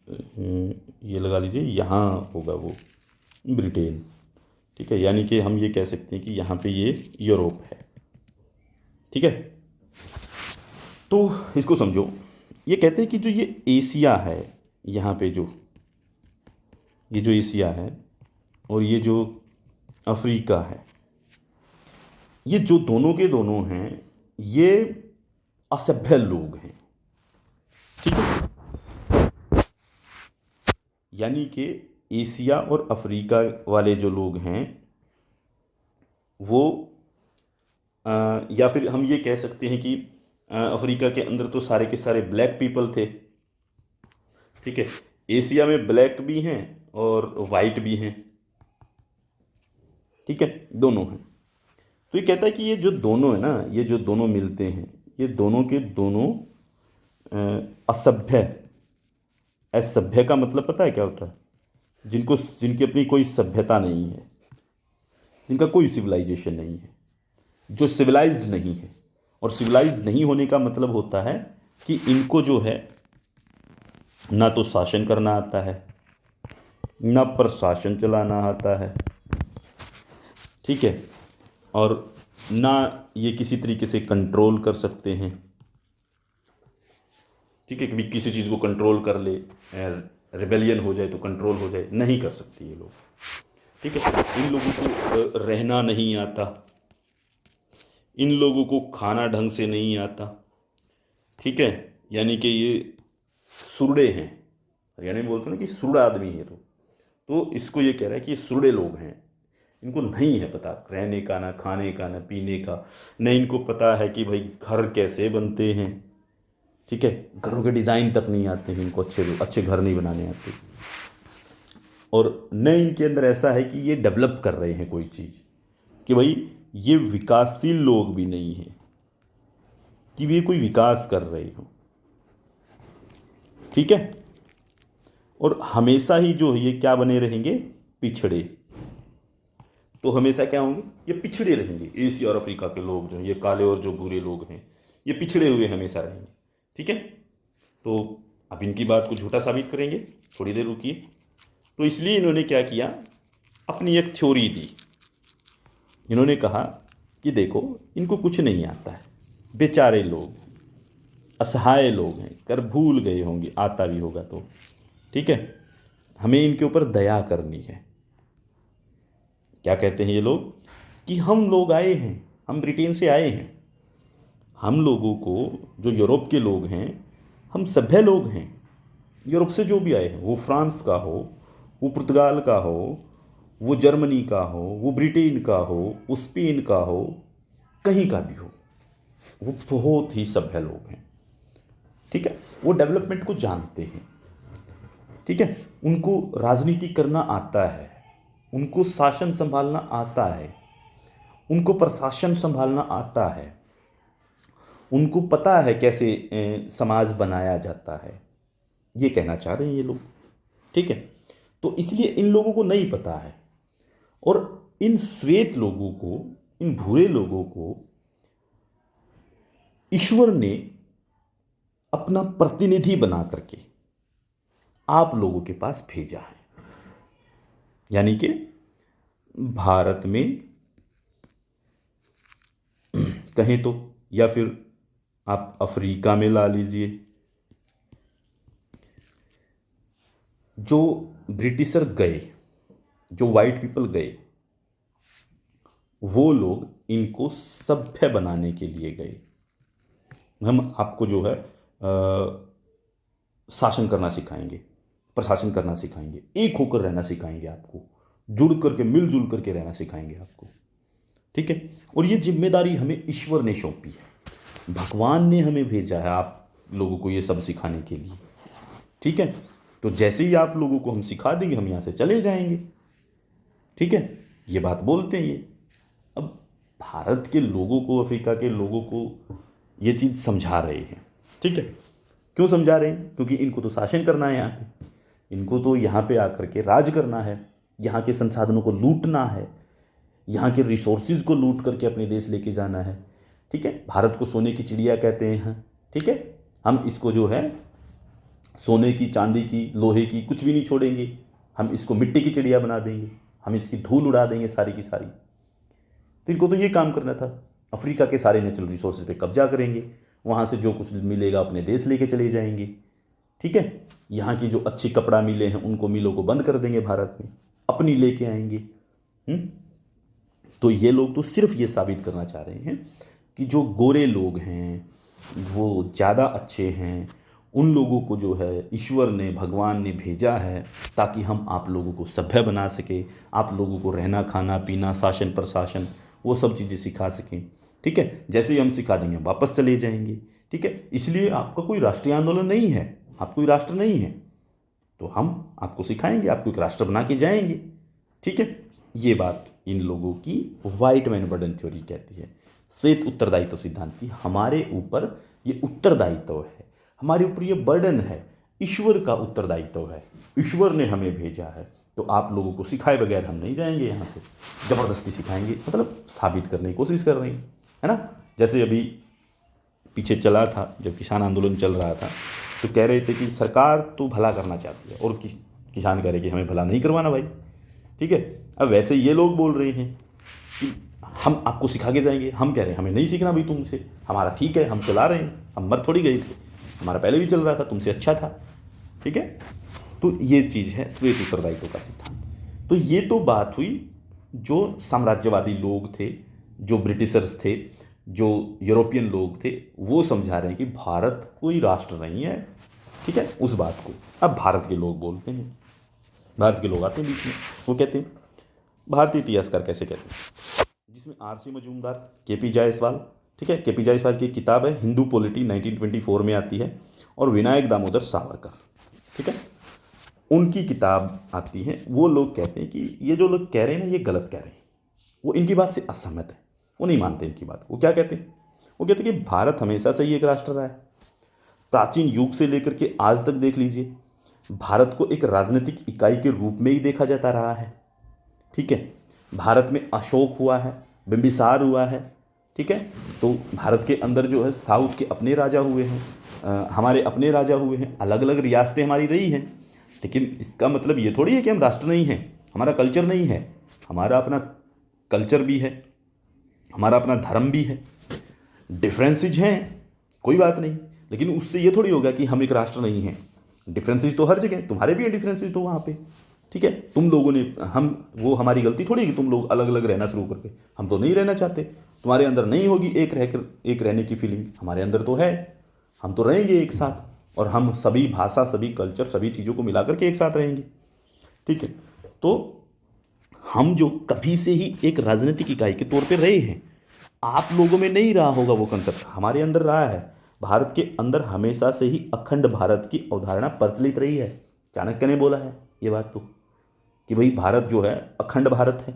ये लगा लीजिए, यहाँ होगा वो ब्रिटेन, ठीक है, यानी कि हम ये कह सकते हैं कि यहाँ पे ये यूरोप है। ठीक है, तो इसको समझो, ये कहते हैं कि जो ये एशिया है, यहाँ पे जो ये जो एशिया है और ये जो अफ्रीका है, ये जो दोनों के दोनों हैं ये असभ्य लोग हैं। ठीक है, यानी कि एशिया और अफ्रीका वाले जो लोग हैं वो या फिर हम ये कह सकते हैं कि अफ्रीका के अंदर तो सारे के सारे ब्लैक पीपल थे। ठीक है, एशिया में ब्लैक भी हैं और वाइट भी हैं। ठीक है, दोनों हैं। तो ये कहता है कि ये जो दोनों है ना, ये जो दोनों मिलते हैं, ये दोनों के दोनों असभ्य। असभ्य का मतलब पता है क्या होता है? जिनकी अपनी कोई सभ्यता नहीं है, जिनका कोई सिविलाइजेशन नहीं है, जो सिविलाइज्ड नहीं है। और सिविलाइज्ड नहीं होने का मतलब होता है कि इनको जो है ना तो शासन करना आता है, ना प्रशासन चलाना आता है, ठीक है, और ना ये किसी तरीके से कंट्रोल कर सकते हैं। ठीक है, कभी किसी चीज़ को कंट्रोल कर ले, रिबेलियन हो जाए तो कंट्रोल हो जाए, नहीं कर सकते ये लोग। ठीक है, इन लोगों को रहना नहीं आता, इन लोगों को खाना ढंग से नहीं आता। ठीक है, यानी कि ये सुरड़े हैं, हरियाणा में बोलते हैं ना कि सुरड़ा आदमी है। तो इसको ये कह रहा है कि ये सुरड़े लोग हैं, इनको नहीं है पता रहने का, ना खाने का, ना पीने का, न इनको पता है कि भाई घर कैसे बनते हैं। ठीक है, घरों के डिज़ाइन तक नहीं आते हैं इनको, अच्छे घर नहीं बनाने आते। और न इनके अंदर ऐसा है कि ये डेवलप कर रहे हैं कोई चीज़, कि भाई ये विकासशील लोग भी नहीं हैं कि ये कोई विकास कर रहे हो। ठीक है, और हमेशा ही जो है ये क्या बने रहेंगे, पिछड़े। तो हमेशा क्या होंगे, ये पिछड़े रहेंगे। एशिया और अफ्रीका के लोग जो हैं, ये काले और जो भूरे लोग हैं, ये पिछड़े हुए हमेशा रहेंगे। ठीक है, तो अब इनकी बात को झूठा साबित करेंगे, थोड़ी देर रुकिए। तो इसलिए इन्होंने क्या किया, अपनी एक थ्योरी दी। इन्होंने कहा कि देखो, इनको कुछ नहीं आता है, बेचारे लोग, असहाय लोग हैं, कर भूल गए होंगे, आता भी होगा तो। ठीक है, हमें इनके ऊपर दया करनी है। क्या कहते हैं ये लोग कि हम लोग आए हैं, हम ब्रिटेन से आए हैं, हम लोगों को, जो यूरोप के लोग हैं, हम सभ्य लोग हैं। यूरोप से जो भी आए हैं, वो फ्रांस का हो, वो पुर्तगाल का हो, वो जर्मनी का हो, वो ब्रिटेन का हो, वो स्पेन का हो, कहीं का भी हो, वो बहुत ही सभ्य लोग हैं। ठीक है, वो डेवलपमेंट को जानते हैं। ठीक है, उनको राजनीति करना आता है, उनको शासन संभालना आता है, उनको प्रशासन संभालना आता है, उनको पता है कैसे समाज बनाया जाता है। ये कहना चाह रहे हैं ये लोग। ठीक है, तो इसलिए इन लोगों को नहीं पता है, और इन श्वेत लोगों को, इन भूरे लोगों को ईश्वर ने अपना प्रतिनिधि बना करके आप लोगों के पास भेजा है। यानी कि भारत में कहें तो, या फिर आप अफ्रीका में ला लीजिए, जो ब्रिटिशर गए, जो वाइट पीपल गए, वो लोग इनको सभ्य बनाने के लिए गए। हम आपको जो है शासन करना सिखाएंगे, प्रशासन करना सिखाएंगे, एक होकर रहना सिखाएंगे आपको, जुड़ करके, मिलजुल करके रहना सिखाएंगे आपको। ठीक है, और ये जिम्मेदारी हमें ईश्वर ने सौंपी है, भगवान ने हमें भेजा है आप लोगों को ये सब सिखाने के लिए। ठीक है, तो जैसे ही आप लोगों को हम सिखा देंगे, हम यहाँ से चले जाएंगे। ठीक है, ये बात बोलते हैं ये। अब भारत के लोगों को, अफ्रीका के लोगों को ये चीज़ समझा रहे हैं। ठीक है, क्यों समझा रहे हैं? क्योंकि इनको तो शासन करना है यहाँ पे, इनको तो यहाँ पे आकर के राज करना है, यहाँ के संसाधनों को लूटना है, यहाँ के रिसोर्सेज को लूट करके अपने देश लेके जाना है। ठीक है, भारत को सोने की चिड़िया कहते हैं। ठीक है, हम इसको जो है सोने की, चांदी की, लोहे की कुछ भी नहीं छोड़ेंगे, हम इसको मिट्टी की चिड़िया बना देंगे, हम इसकी धूल उड़ा देंगे सारी की सारी। तो इनको तो ये काम करना था, अफ्रीका के सारे नेचुरल रिसोर्सेज पे कब्जा करेंगे, वहाँ से जो कुछ मिलेगा अपने देश लेके चले जाएंगे। ठीक है, यहाँ की जो अच्छी कपड़ा मिले हैं उनको, मिलों को बंद कर देंगे भारत में, अपनी लेके आएंगे। तो ये लोग तो सिर्फ ये साबित करना चाह रहे हैं कि जो गोरे लोग हैं वो ज़्यादा अच्छे हैं, उन लोगों को जो है ईश्वर ने, भगवान ने भेजा है ताकि हम आप लोगों को सभ्य बना सके, आप लोगों को रहना, खाना, पीना, शासन, प्रशासन, वो सब चीज़ें सिखा सकें। ठीक है, जैसे ही हम सिखा देंगे वापस चले जाएंगे। ठीक है, इसलिए आपका कोई राष्ट्रीय आंदोलन नहीं है, आप कोई राष्ट्र नहीं है, तो हम आपको सिखाएंगे, आपको एक राष्ट्र बना के जाएंगे। ठीक है, ये बात इन लोगों की वाइट मैन बर्डन थ्योरी कहती है, श्वेत उत्तरदायित्व सिद्धांत की। हमारे ऊपर ये उत्तरदायित्व है, हमारे ऊपर ये बर्डन है, ईश्वर का उत्तरदायित्व है, ईश्वर ने हमें भेजा है, तो आप लोगों को सिखाए बगैर हम नहीं जाएंगे यहाँ से, ज़बरदस्ती सिखाएंगे, मतलब साबित करने की कोशिश कर रहे हैं, है ना। जैसे अभी पीछे चला था, जब किसान आंदोलन चल रहा था, तो कह रहे थे कि सरकार तो भला करना चाहती है, और किसान कह रहे कि हमें भला नहीं करवाना भाई। ठीक है, अब वैसे ये लोग बोल रहे हैं कि हम आपको सिखा के जाएंगे, हम कह रहे हैं हमें नहीं सीखना भाई तुमसे, हमारा ठीक है, हम चला रहे हैं, हम मर थोड़ी गए थे, हमारा पहले भी चल रहा था, तुमसे अच्छा था। ठीक है, तो ये चीज़ है श्वेत उत्तरदायित्व का सिद्धांत। तो ये तो बात हुई जो साम्राज्यवादी लोग थे, जो ब्रिटिशर्स थे, जो यूरोपियन लोग थे, वो समझा रहे हैं कि भारत कोई राष्ट्र नहीं है। ठीक है, उस बात को अब भारत के लोग बोलते हैं, भारत के लोग आते हैं बीच में, वो कहते हैं भारतीय इतिहासकार कैसे कहते हैं, जिसमें आर.सी. मजूमदार, के.पी. जायसवाल, ठीक है, के.पी. जायसवाल की किताब है हिंदू पॉलिटी, 1924 में आती है, और विनायक दामोदर सावरकर, ठीक है, उनकी किताब आती है। वो लोग कहते हैं कि ये जो लोग कह रहे हैं ना, ये गलत कह रहे हैं, वो इनकी बात से असहमत है, वो नहीं मानते इनकी बात। वो क्या कहते हैं? वो कहते हैं कि भारत हमेशा से ही एक राष्ट्र रहा है, प्राचीन युग से लेकर के आज तक देख लीजिए, भारत को एक राजनीतिक इकाई के रूप में ही देखा जाता रहा है। ठीक है, भारत में अशोक हुआ है, बिंबिसार हुआ है, ठीक है। तो भारत के अंदर जो है साउथ के अपने राजा हुए हैं, हमारे अपने राजा हुए हैं, अलग अलग रियासतें हमारी रही हैं। लेकिन इसका मतलब ये थोड़ी है कि हम राष्ट्र नहीं हैं, हमारा कल्चर नहीं है। हमारा अपना कल्चर भी है, हमारा अपना धर्म भी है, डिफरेंसेज हैं, कोई बात नहीं, लेकिन उससे ये थोड़ी होगा कि हम एक राष्ट्र नहीं हैं। डिफरेंसेज तो हर जगह, तुम्हारे भी हैं डिफरेंसेज तो वहाँ पे, ठीक है। तुम लोगों ने, हम, वो हमारी गलती थोड़ी है कि तुम लोग अलग अलग रहना शुरू करके, हम तो नहीं रहना चाहते। तुम्हारे अंदर नहीं होगी एक रहने की फीलिंग, हमारे अंदर तो है, हम तो रहेंगे एक साथ, और हम सभी भाषा, सभी कल्चर, सभी चीज़ों को मिला करके एक साथ रहेंगे, ठीक है। तो हम जो कभी से ही एक राजनीतिक इकाई के तौर पे रहे हैं, आप लोगों में नहीं रहा होगा वो कंसेप्ट, हमारे अंदर रहा है। भारत के अंदर हमेशा से ही अखंड भारत की अवधारणा प्रचलित रही है। चाणक्य ने बोला है ये बात तो, कि भाई भारत जो है अखंड भारत है।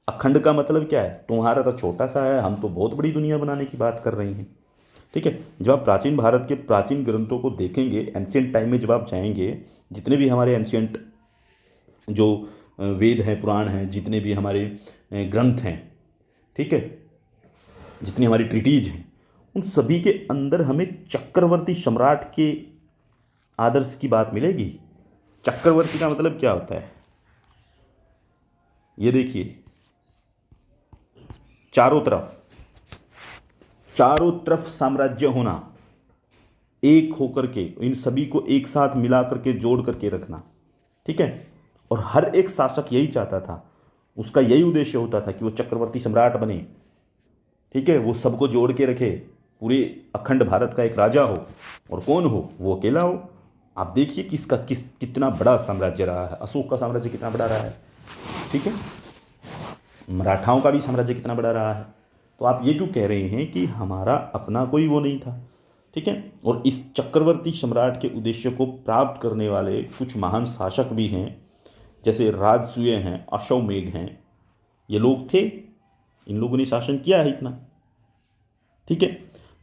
अखंड का मतलब क्या है, तुम्हारा तो छोटा सा है, हम तो बहुत बड़ी दुनिया बनाने की बात कर रही हैं, ठीक है। जब आप प्राचीन भारत के प्राचीन ग्रंथों को देखेंगे, एंशियंट टाइम में जब आप जाएंगे, जितने भी हमारे एंशियंट जो वेद हैं, पुराण हैं, जितने भी हमारे ग्रंथ हैं, ठीक है, जितनी हमारी ट्रिटीज हैं, उन सभी के अंदर हमें चक्रवर्ती सम्राट के आदर्श की बात मिलेगी। चक्रवर्ती का मतलब क्या होता है, ये देखिए, चारों तरफ साम्राज्य होना, एक होकर के इन सभी को एक साथ मिला करके जोड़ करके रखना, ठीक है। और हर एक शासक यही चाहता था, उसका यही उद्देश्य होता था कि वो चक्रवर्ती सम्राट बने, ठीक है, वो सबको जोड़ के रखे, पूरे अखंड भारत का एक राजा हो, और कौन हो, वो अकेला हो। आप देखिए कितना बड़ा साम्राज्य रहा है, अशोक का साम्राज्य कितना बड़ा रहा है, ठीक है, मराठाओं का भी साम्राज्य कितना बड़ा रहा है। तो आप ये क्यों कह रहे हैं कि हमारा अपना कोई वो नहीं था, ठीक है। और इस चक्रवर्ती सम्राट के उद्देश्य को प्राप्त करने वाले कुछ महान शासक भी हैं, जैसे राजसूय हैं, अश्वमेध हैं, ये लोग थे, इन लोगों ने शासन किया है इतना, ठीक है।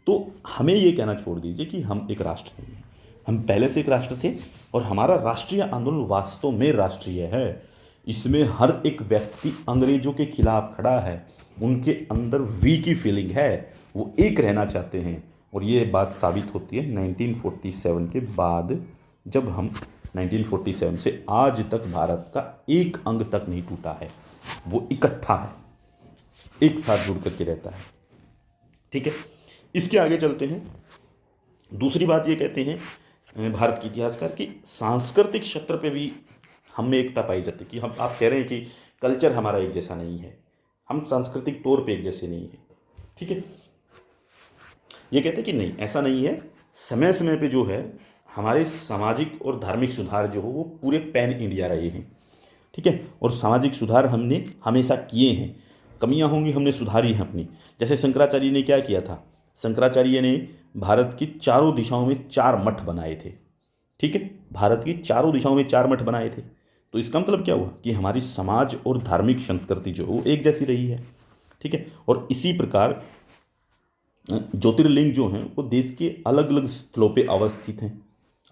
तो हमें ये कहना छोड़ दीजिए कि हम एक राष्ट्र नहीं हैं, हम पहले से एक राष्ट्र थे, और हमारा राष्ट्रीय आंदोलन वास्तव में राष्ट्रीय है। इसमें हर एक व्यक्ति अंग्रेजों के खिलाफ खड़ा है, उनके अंदर वी की फीलिंग है, वो एक रहना चाहते हैं। और ये बात साबित होती है 1947 के बाद, जब हम 1947 से आज तक भारत का एक अंग तक नहीं टूटा है, वो इकट्ठा है, एक साथ जुड़ करके रहता है, ठीक है। इसके आगे चलते हैं। दूसरी बात ये कहते हैं भारत के इतिहासकार की सांस्कृतिक क्षेत्र पे भी हम में एकता पाई जाती है, कि हम, आप कह रहे हैं कि कल्चर हमारा एक जैसा नहीं है, हम सांस्कृतिक तौर पे एक जैसे नहीं है, ठीक है। ये कहते हैं कि नहीं, ऐसा नहीं है, समय समय पे जो है हमारे सामाजिक और धार्मिक सुधार जो हो वो पूरे पैन इंडिया रहे हैं, ठीक है। और सामाजिक सुधार हमने हमेशा किए हैं, कमियां होंगी हमने सुधारी हैं अपनी। जैसे शंकराचार्य ने क्या किया था, शंकराचार्य ने भारत की चारों दिशाओं में 4 मठ बनाए थे, ठीक है, भारत की चारों दिशाओं में 4 मठ बनाए थे। तो इसका मतलब क्या हुआ कि हमारी समाज और धार्मिक संस्कृति जो वो एक जैसी रही है, ठीक है। और इसी प्रकार ज्योतिर्लिंग जो हैं वो देश के अलग अलग स्थलों पे अवस्थित हैं,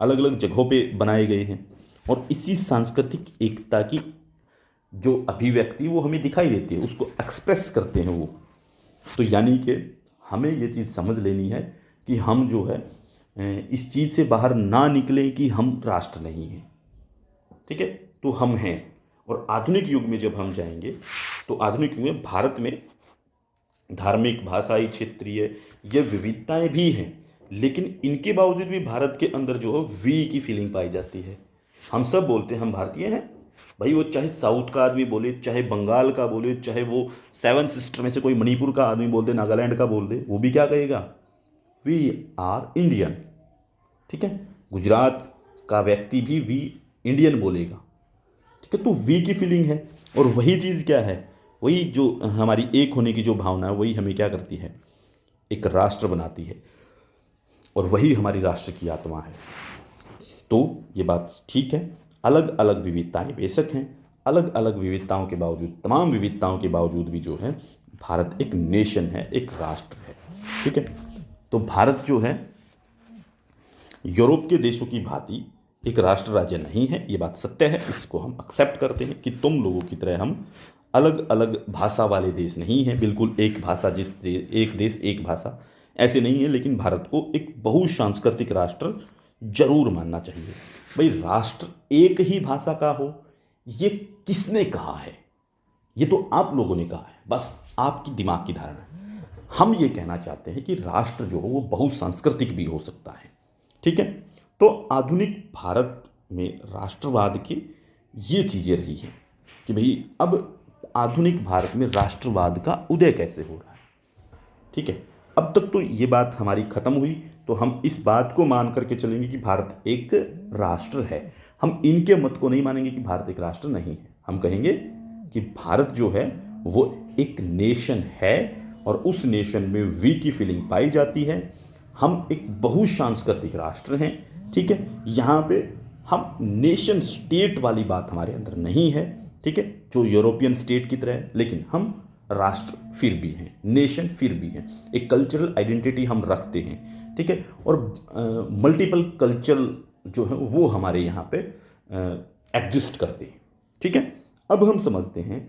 अलग अलग जगहों पे बनाए गए हैं, और इसी सांस्कृतिक एकता की जो अभिव्यक्ति वो हमें दिखाई देती है, उसको एक्सप्रेस करते हैं वो। तो यानी कि हमें ये चीज़ समझ लेनी है कि हम जो है इस चीज़ से बाहर ना निकलें कि हम राष्ट्र नहीं हैं, ठीक है, तो हम हैं। और आधुनिक युग में जब हम जाएंगे, तो आधुनिक युग में भारत में धार्मिक, भाषाई, क्षेत्रीय ये विविधताएं भी हैं, लेकिन इनके बावजूद भी भारत के अंदर जो है वी की फीलिंग पाई जाती है। हम सब बोलते हैं हम भारतीय हैं, भाई वो चाहे साउथ का आदमी बोले, चाहे बंगाल का बोले, चाहे वो 7 सिस्टर में से कोई मणिपुर का आदमी बोल दे, नागालैंड का बोल दे, वो भी क्या कहेगा, वी आर इंडियन, ठीक है। गुजरात का व्यक्ति भी वी इंडियन बोलेगा, ठीक है। तो वी की फीलिंग है, और वही चीज़ क्या है, वही जो हमारी एक होने की जो भावना है, वही हमें क्या करती है, एक राष्ट्र बनाती है, और वही हमारी राष्ट्र की आत्मा है। तो ये बात ठीक है, अलग अलग विविधताएं बेशक हैं, अलग अलग विविधताओं के बावजूद, तमाम विविधताओं के बावजूद भी जो है भारत एक नेशन है, एक राष्ट्र है, ठीक है। तो भारत जो है यूरोप के देशों की भांति एक राष्ट्र राज्य नहीं है, ये बात सत्य है, इसको हम एक्सेप्ट करते हैं कि तुम लोगों की तरह हम अलग अलग भाषा वाले देश नहीं हैं, बिल्कुल एक भाषा एक देश एक भाषा ऐसे नहीं है, लेकिन भारत को एक बहुसांस्कृतिक राष्ट्र जरूर मानना चाहिए। भाई राष्ट्र एक ही भाषा का हो, ये किसने कहा है? ये तो आप लोगों ने कहा है, बस आपकी दिमाग की धारणा है। हम ये कहना चाहते हैं कि राष्ट्र जो हो वो बहुसांस्कृतिक भी हो सकता है, ठीक है। तो आधुनिक भारत में राष्ट्रवाद की ये चीज़ें रही हैं कि भाई अब आधुनिक भारत में राष्ट्रवाद का उदय कैसे हो रहा है, ठीक है। अब तक तो ये बात हमारी ख़त्म हुई, तो हम इस बात को मान करके चलेंगे कि भारत एक राष्ट्र है। हम इनके मत को नहीं मानेंगे कि भारत एक राष्ट्र नहीं है। हम कहेंगे कि भारत जो है वो एक नेशन है और उस नेशन में वी की फीलिंग पाई जाती है। हम एक बहुसांस्कृतिक राष्ट्र हैं, ठीक है। यहाँ पे हम नेशन स्टेट वाली बात हमारे अंदर नहीं है, ठीक है, जो यूरोपियन स्टेट की तरह है, लेकिन हम राष्ट्र फिर भी हैं, नेशन फिर भी हैं, एक कल्चरल आइडेंटिटी हम रखते हैं, ठीक है। और मल्टीपल कल्चर जो है वो हमारे यहाँ पे एग्जिस्ट करते हैं, ठीक है। अब हम समझते हैं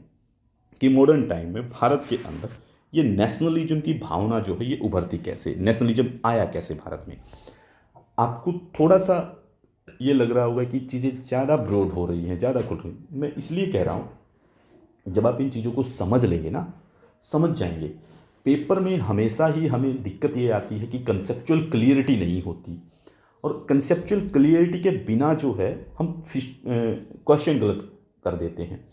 कि मॉडर्न टाइम में भारत के अंदर ये नेशनलिज्म की भावना जो है ये उभरती कैसे, नेशनलिज्म आया कैसे भारत में। आपको थोड़ा सा ये लग रहा होगा कि चीज़ें ज़्यादा ब्रॉड हो रही हैं, ज़्यादा खुल रही हैं। मैं इसलिए कह रहा हूँ, जब आप इन चीज़ों को समझ लेंगे ना, समझ जाएंगे। पेपर में हमेशा ही हमें दिक्कत ये आती है कि कंसेप्चुअल क्लियरिटी नहीं होती, और कंसेप्चुअल क्लियरिटी के बिना जो है हम क्वेश्चन गलत कर देते हैं।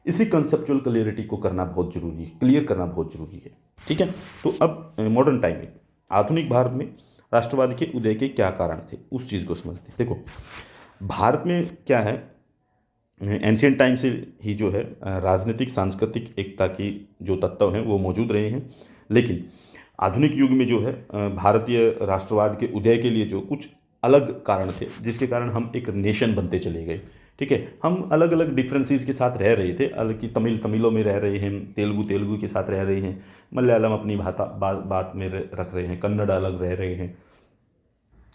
इसी कंसेप्चुअल क्लियरिटी को करना बहुत जरूरी है, क्लियर करना बहुत जरूरी है, ठीक है। तो अब मॉडर्न टाइम में आधुनिक भारत में राष्ट्रवाद के उदय के क्या कारण थे, उस चीज़ को समझते हैं। देखो भारत में क्या है, एंशियंट टाइम से ही जो है राजनीतिक सांस्कृतिक एकता की जो तत्व हैं वो मौजूद रहे हैं, लेकिन आधुनिक युग में जो है भारतीय राष्ट्रवाद के उदय के लिए जो कुछ अलग कारण थे, जिसके कारण हम एक नेशन बनते चले गए, ठीक है। हम अलग अलग डिफरेंसेस के साथ रह रहे थे, अलग की तमिलों में रह रहे हैं, तेलुगु के साथ रह रहे हैं, मलयालम अपनी बात में रख रहे हैं, कन्नड़ अलग रह रहे हैं,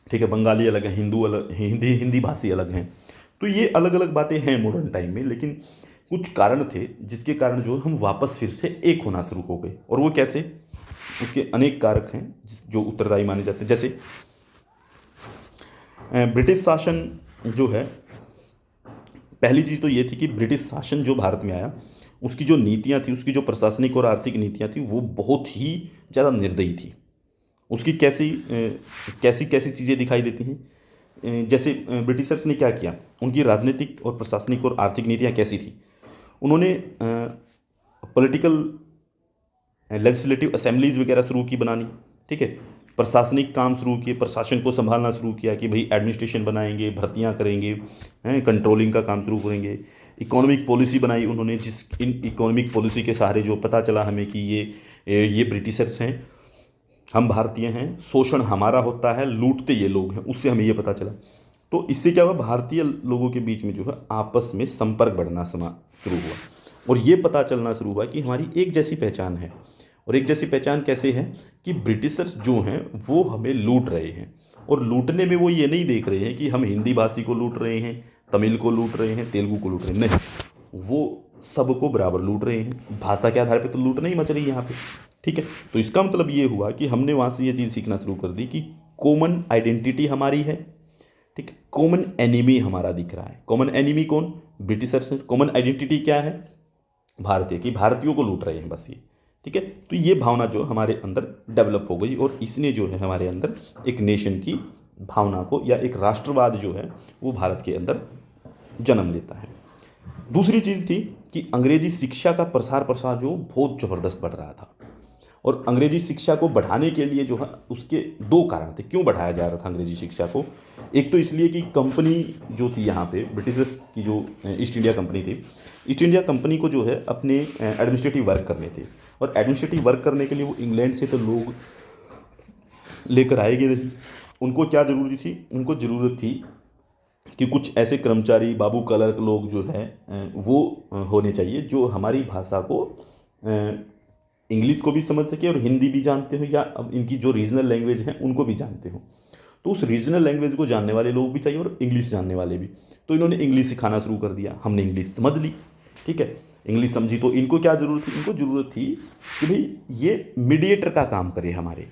ठीक है, बंगाली अलग है, हिंदू अलग, हिंदी भाषी अलग हैं। तो ये अलग अलग बातें हैं मॉडर्न टाइम में, लेकिन कुछ कारण थे जिसके कारण जो हम वापस फिर से एक होना शुरू हो गए। और वो कैसे, उसके अनेक कारक हैं जो उत्तरदायी माने जाते हैं। जैसे ब्रिटिश शासन जो है, पहली चीज़ तो ये थी कि ब्रिटिश शासन जो भारत में आया उसकी जो नीतियाँ थी, उसकी जो प्रशासनिक और आर्थिक नीतियाँ थी वो बहुत ही ज़्यादा निर्दयी थी। उसकी कैसी कैसी चीज़ें दिखाई देती हैं, जैसे ब्रिटिशर्स ने क्या किया, उनकी राजनीतिक और प्रशासनिक और आर्थिक नीतियाँ कैसी थी। उन्होंने पॉलिटिकल लेजिस्लेटिव असेंबलीज वगैरह शुरू की बनानी, ठीक है, प्रशासनिक काम शुरू किए, प्रशासन को संभालना शुरू किया कि भाई एडमिनिस्ट्रेशन बनाएंगे, भर्तियां करेंगे, हैं, कंट्रोलिंग का काम शुरू करेंगे। इकोनॉमिक पॉलिसी बनाई उन्होंने, जिस इन इकोनॉमिक पॉलिसी के सहारे जो पता चला हमें कि ये ब्रिटिशर्स हैं, हम भारतीय हैं, शोषण हमारा होता है, लूटते ये लोग हैं, उससे हमें ये पता चला। तो इससे क्या हुआ, भारतीय लोगों के बीच में जो है आपस में संपर्क बढ़ना शुरू हुआ, और ये पता चलना शुरू हुआ कि हमारी एक जैसी पहचान है। और एक जैसी पहचान कैसे है कि ब्रिटिशर्स जो हैं वो हमें लूट रहे हैं, और लूटने में वो ये नहीं देख रहे हैं कि हम हिंदी भाषी को लूट रहे हैं, तमिल को लूट रहे हैं, तेलुगु को लूट रहे हैं, नहीं, वो सबको बराबर लूट रहे हैं। भाषा के आधार पे तो लूट नहीं मच रही यहाँ पे, ठीक है। तो इसका मतलब ये हुआ कि हमने वहाँ से ये चीज़ सीखना शुरू कर दी कि कॉमन आइडेंटिटी हमारी है, ठीक है, कॉमन एनिमी हमारा दिख रहा है। कॉमन एनिमी कौन, ब्रिटिशर्स हैं। कॉमन आइडेंटिटी क्या है, भारतीय, कि भारतीयों को लूट रहे हैं बस ये, ठीक है। तो ये भावना जो हमारे अंदर डेवलप हो गई, और इसने जो है हमारे अंदर एक नेशन की भावना को, या एक राष्ट्रवाद जो है वो भारत के अंदर जन्म लेता है। दूसरी चीज़ थी कि अंग्रेजी शिक्षा का प्रसार जो बहुत ज़बरदस्त बढ़ रहा था, और अंग्रेजी शिक्षा को बढ़ाने के लिए जो है उसके दो कारण थे, क्यों बढ़ाया जा रहा था अंग्रेजी शिक्षा को। एक तो इसलिए कि कंपनी जो थी यहाँ पे, ब्रिटिशर्स की जो ईस्ट इंडिया कंपनी थी, ईस्ट इंडिया कंपनी को जो है अपने एडमिनिस्ट्रेटिव वर्क करने थे, और एडमिनिस्ट्रेटिव वर्क करने के लिए वो इंग्लैंड से तो लोग लेकर आएंगे नहीं। उनको क्या ज़रूरी थी, उनको ज़रूरत थी कि कुछ ऐसे कर्मचारी, बाबू क्लर्क लोग जो है वो होने चाहिए जो हमारी भाषा को, इंग्लिश को भी समझ सके और हिंदी भी जानते हो, या अब इनकी जो रीजनल लैंग्वेज हैं उनको भी जानते हो। तो उस रीजनल लैंग्वेज को जानने वाले लोग भी चाहिए और इंग्लिश जानने वाले भी। तो इन्होंने इंग्लिश सिखाना शुरू कर दिया, हमने इंग्लिश समझ ली, ठीक है, इंग्लिश समझी। तो इनको क्या ज़रूरत थी? इनको ज़रूरत थी कि भाई ये मीडिएटर का काम करे, हमारे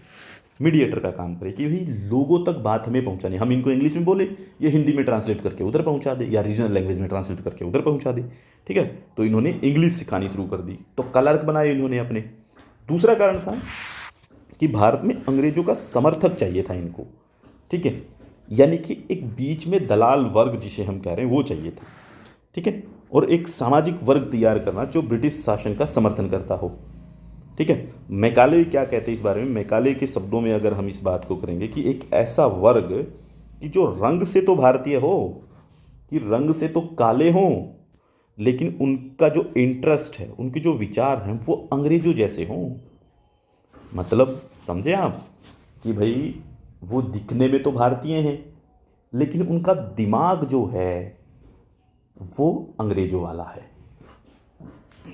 मीडिएटर का काम करे, कि भाई लोगों तक बात हमें पहुंचानी। हम इनको इंग्लिश में बोले, ये हिंदी में ट्रांसलेट करके उधर पहुंचा दे, या रीजनल लैंग्वेज में ट्रांसलेट करके उधर पहुंचा दे, ठीक है। तो इन्होंने इंग्लिश सिखानी शुरू कर दी, तो क्लर्क बनाए इन्होंने अपने। दूसरा कारण था कि भारत में अंग्रेजों का समर्थक चाहिए था इनको, ठीक है, यानी कि एक बीच में दलाल वर्ग जिसे हम कह रहे हैं वो चाहिए था, ठीक है, और एक सामाजिक वर्ग तैयार करना जो ब्रिटिश शासन का समर्थन करता हो, ठीक है। मैकाले क्या कहते हैं इस बारे में? मैकाले के शब्दों में अगर हम इस बात को करेंगे कि एक ऐसा वर्ग कि जो रंग से तो भारतीय हो, कि रंग से तो काले हों, लेकिन उनका जो इंटरेस्ट है, उनके जो विचार हैं वो अंग्रेजों जैसे हों। मतलब समझे आप कि भाई वो दिखने में तो भारतीय हैं, लेकिन उनका दिमाग जो है वो अंग्रेजों वाला है,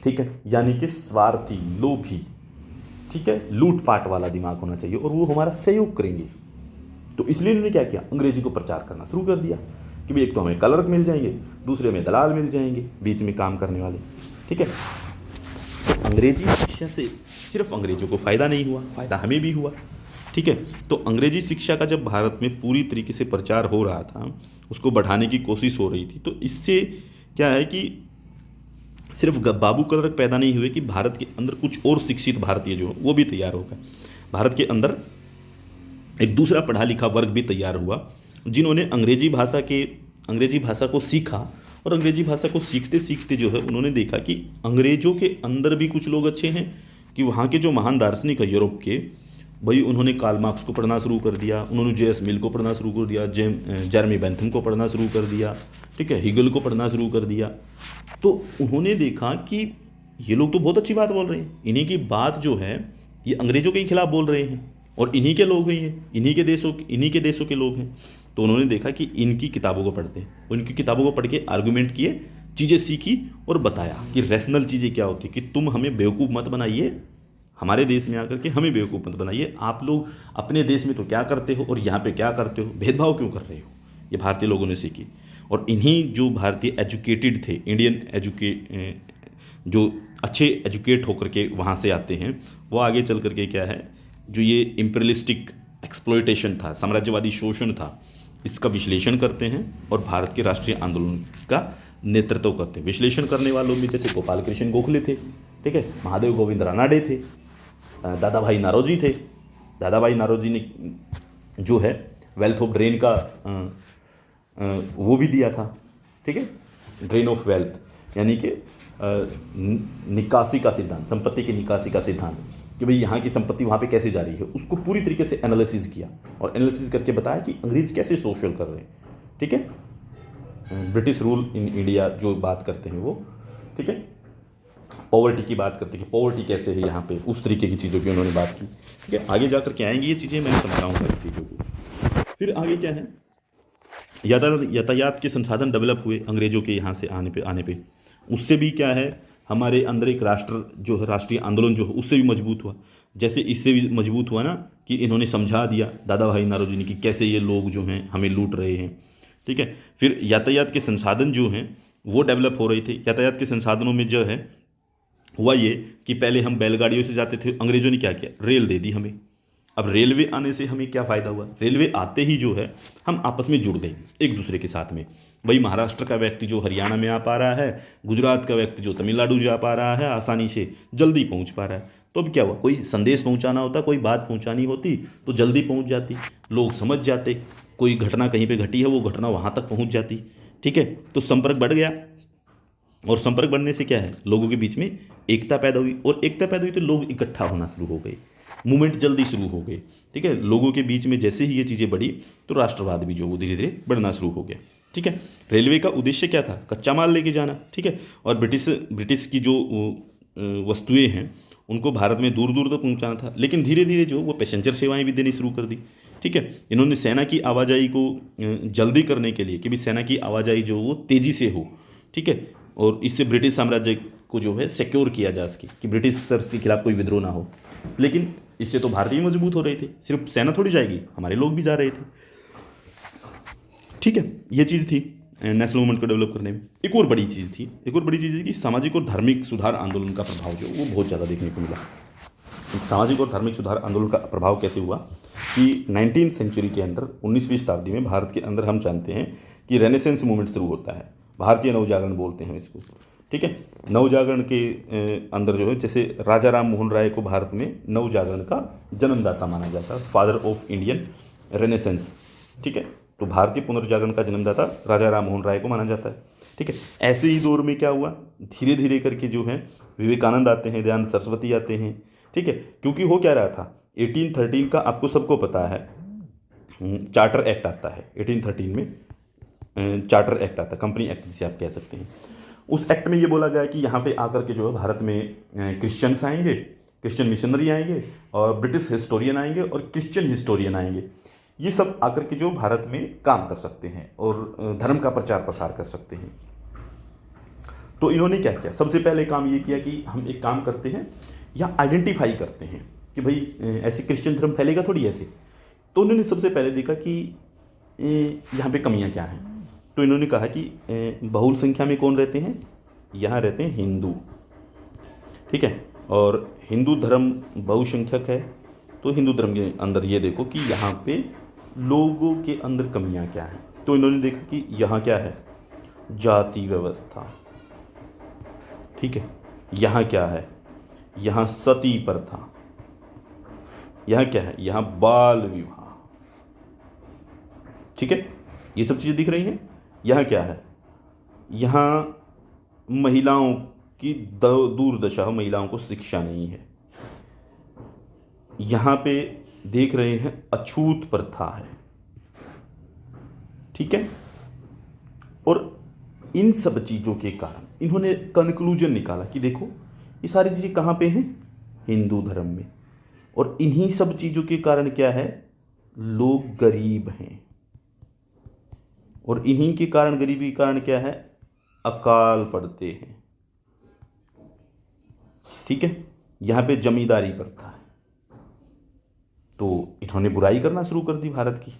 ठीक है, यानी कि स्वार्थी, लोभी, ठीक है, लूटपाट वाला दिमाग होना चाहिए, और वो हमारा सहयोग करेंगे। तो इसलिए इन्होंने क्या किया? अंग्रेजी को प्रचार करना शुरू कर दिया कि भाई एक तो हमें क्लर्क मिल जाएंगे, दूसरे में दलाल मिल जाएंगे बीच में काम करने वाले, ठीक है। तो अंग्रेजी शिक्षा से सिर्फ अंग्रेजों को फ़ायदा नहीं हुआ, फ़ायदा हमें भी हुआ, ठीक है। तो अंग्रेजी शिक्षा का जब भारत में पूरी तरीके से प्रचार हो रहा था, उसको बढ़ाने की कोशिश हो रही थी, तो इससे क्या है कि सिर्फ बाबू क्लर्क पैदा नहीं हुए, कि भारत के अंदर कुछ और शिक्षित भारतीय जो वो भी तैयार हो गए। भारत के अंदर एक दूसरा पढ़ा लिखा वर्ग भी तैयार हुआ, जिन्होंने अंग्रेजी भाषा को सीखा, और अंग्रेजी भाषा को सीखते सीखते जो है उन्होंने देखा कि अंग्रेजों के अंदर भी कुछ लोग अच्छे हैं, कि वहाँ के जो महान दार्शनिक है यूरोप के, भाई उन्होंने कार्ल मार्क्स को पढ़ना शुरू कर दिया, उन्होंने जे.एस. मिल को पढ़ना शुरू कर दिया, जेरेमी बेंथम को पढ़ना शुरू कर दिया, ठीक है, हिगल को पढ़ना शुरू कर दिया। तो उन्होंने देखा कि ये लोग तो बहुत अच्छी बात बोल रहे हैं, इन्हीं की बात जो है ये अंग्रेजों के खिलाफ बोल रहे हैं, और इन्हीं के लोग हैं, ये इन्हीं के देशों के लोग हैं। तो उन्होंने देखा कि इनकी किताबों को पढ़ते हैं, उनकी किताबों को पढ़ के आर्गूमेंट किए, चीज़ें सीखी और बताया कि रैशनल चीज़ें क्या होती है, कि तुम हमें बेवकूफ़ मत बनाइए, हमारे देश में आकर के हमें बेवकूफ़ मत बनाइए। आप लोग अपने देश में तो क्या करते हो और यहाँ पे क्या करते हो, भेदभाव क्यों कर रहे हो, ये भारतीय लोगों ने सीखी। और इन्हीं जो भारतीय एजुकेटेड थे, इंडियन जो अच्छे एजुकेट होकर के वहाँ से आते हैं, वो आगे चल करके क्या है, जो ये इम्पीरियलिस्टिक एक्सप्लॉयटेशन था, साम्राज्यवादी शोषण था, इसका विश्लेषण करते हैं और भारत के राष्ट्रीय आंदोलन का नेतृत्व करते हैं। विश्लेषण करने वालों में जैसे गोपाल कृष्ण गोखले थे, ठीक है, महादेव गोविंद रानाडे थे, दादा भाई नारोजी थे। दादा भाई नारोजी ने जो है वेल्थ ऑफ ड्रेन का वो भी दिया था, ठीक है, ड्रेन ऑफ वेल्थ, यानी कि निकासी का सिद्धांत, संपत्ति की निकासी का सिद्धांत, कि भाई यहाँ की संपत्ति वहाँ पे कैसे जा रही है, उसको पूरी तरीके से एनालिसिस किया, और एनालिसिस करके बताया कि अंग्रेज कैसे शोषण कर रहे हैं, ठीक है। ब्रिटिश रूल इन इंडिया जो बात करते हैं वो, ठीक है, पॉवर्टी की बात करते हैं कि पॉवर्टी कैसे है यहाँ पे, उस तरीके की चीज़ों की उन्होंने बात की, ठीक है। आगे जाकर के आएंगी ये चीज़ें, मैं समझाऊंगा इन चीज़ों को। फिर आगे क्या है, यातायात के संसाधन डेवलप हुए अंग्रेजों के यहाँ से आने पे। उससे भी क्या है, हमारे अंदर एक जो है राष्ट्रीय आंदोलन जो है उससे भी मजबूत हुआ। जैसे इससे भी मजबूत हुआ ना कि इन्होंने समझा दिया दादा भाई नारोजी ने कि कैसे ये लोग जो हैं हमें लूट रहे हैं, ठीक है। फिर यातायात के संसाधन जो हैं वो डेवलप हो रहे थे। यातायात के संसाधनों में जो है हुआ ये कि पहले हम बैलगाड़ियों से जाते थे, अंग्रेजों ने क्या किया, रेल दे दी हमें। अब रेलवे आने से हमें क्या फ़ायदा हुआ, रेलवे आते ही जो है हम आपस में जुड़ गए एक दूसरे के साथ में। वही महाराष्ट्र का व्यक्ति जो हरियाणा में आ पा रहा है, गुजरात का व्यक्ति जो तमिलनाडु जा पा रहा है, आसानी से जल्दी पहुंच पा रहा है। तो अब क्या हुआ, कोई संदेश पहुंचाना होता, कोई बात पहुंचानी होती तो जल्दी पहुंच जाती, लोग समझ जाते, कोई घटना कहीं पे घटी है वो घटना वहाँ तक पहुँच जाती, ठीक है। तो संपर्क बढ़ गया, और संपर्क बढ़ने से क्या है, लोगों के बीच में एकता पैदा हुई, और एकता पैदा हुई तो लोग इकट्ठा होना शुरू हो गए, मूवमेंट जल्दी शुरू हो गए, ठीक है। लोगों के बीच में जैसे ही ये चीज़ें बढ़ी तो राष्ट्रवाद भी जो वो धीरे धीरे बढ़ना शुरू हो गया, ठीक है। रेलवे का उद्देश्य क्या था, कच्चा माल लेके जाना, ठीक है, और ब्रिटिश की जो वस्तुएं हैं उनको भारत में दूर दूर तक पहुंचाना था। लेकिन धीरे धीरे जो वो पैसेंजर सेवाएं भी देनी शुरू कर दी, ठीक है। इन्होंने सेना की आवाजाही को जल्दी करने के लिए कि भाई सेना की आवाजाही जो वो तेज़ी से हो, ठीक है, और इससे ब्रिटिश साम्राज्य को जो है सिक्योर किया जा सके कि ब्रिटिश सर के खिलाफ कोई विद्रोह ना हो। लेकिन इससे तो भारतीय मजबूत हो रहे थे, सिर्फ सेना थोड़ी जाएगी, हमारे लोग भी जा रहे थे। ठीक है, ये चीज़ थी नेशनल मूवमेंट को डेवलप करने में। एक और बड़ी चीज़ थी कि सामाजिक और धार्मिक सुधार आंदोलन का प्रभाव जो वो बहुत ज़्यादा देखने को मिला। सामाजिक और धार्मिक सुधार आंदोलन का प्रभाव कैसे हुआ कि 19वीं सेंचुरी के अंदर 19वीं शताब्दी में भारत के अंदर हम जानते हैं कि रेनेसेंस मूवमेंट शुरू होता है। भारतीय नवजागरण बोलते हैं इसको, ठीक है। नवजागरण के अंदर जो है, जैसे राजा राम मोहन राय को भारत में नवजागरण का जन्मदाता माना जाता है, फादर ऑफ इंडियन रेनेसेंस, ठीक है। तो भारतीय पुनर्जागरण का जन्मदाता राजा राम मोहन राय को माना जाता है, ठीक है। ऐसे ही दौर में क्या हुआ, धीरे धीरे करके जो है विवेकानंद आते हैं, दयानंद सरस्वती आते हैं, ठीक है। क्योंकि हो क्या रहा था, 1813 का आपको सबको पता है, चार्टर एक्ट आता है 1813 में, चार्टर एक्ट आता है, कंपनी एक्ट जिसे आप कह सकते हैं। उस एक्ट में ये बोला गया कि यहाँ पे आकर के जो है भारत में क्रिश्चियंस आएंगे, क्रिश्चियन मिशनरी आएंगे, और ब्रिटिश हिस्टोरियन आएंगे, और क्रिश्चियन हिस्टोरियन आएंगे। ये सब आकर के जो भारत में काम कर सकते हैं और धर्म का प्रचार प्रसार कर सकते हैं। तो इन्होंने क्या किया, सबसे पहले काम ये किया कि हम एक काम करते हैं या आइडेंटिफाई करते हैं कि भाई ऐसे क्रिश्चियन धर्म फैलेगा थोड़ी ऐसे। तो उन्होंने सबसे पहले देखा कि यहाँ पे कमियाँ क्या हैं। तो इन्होंने कहा कि बहुल संख्या में कौन रहते हैं, यहाँ रहते हैं हिंदू, ठीक है। और हिंदू धर्म बहुसंख्यक है, तो हिंदू धर्म के अंदर ये देखो कि यहाँ पे लोगों के अंदर कमियाँ क्या हैं। तो इन्होंने देखा कि यहाँ क्या है, जाति व्यवस्था, ठीक है। यहाँ क्या है, यहाँ सती प्रथा, यहाँ क्या है, यहाँ बाल विवाह, ठीक है। ये सब चीज़ें दिख रही हैं। यहाँ क्या है, यहाँ महिलाओं की दुर्दशा, महिलाओं को शिक्षा नहीं है। यहाँ पे देख रहे हैं अछूत प्रथा है, ठीक है। और इन सब चीज़ों के कारण इन्होंने कंक्लूजन निकाला कि देखो ये सारी चीज़ें कहाँ पे हैं, हिंदू धर्म में। और इन्हीं सब चीज़ों के कारण क्या है, लोग गरीब हैं। और इन्हीं के कारण, गरीबी के कारण क्या है, अकाल पड़ते हैं, ठीक है। यहाँ पे जमींदारी प्रथा है। तो इन्होंने बुराई करना शुरू कर दी, भारत की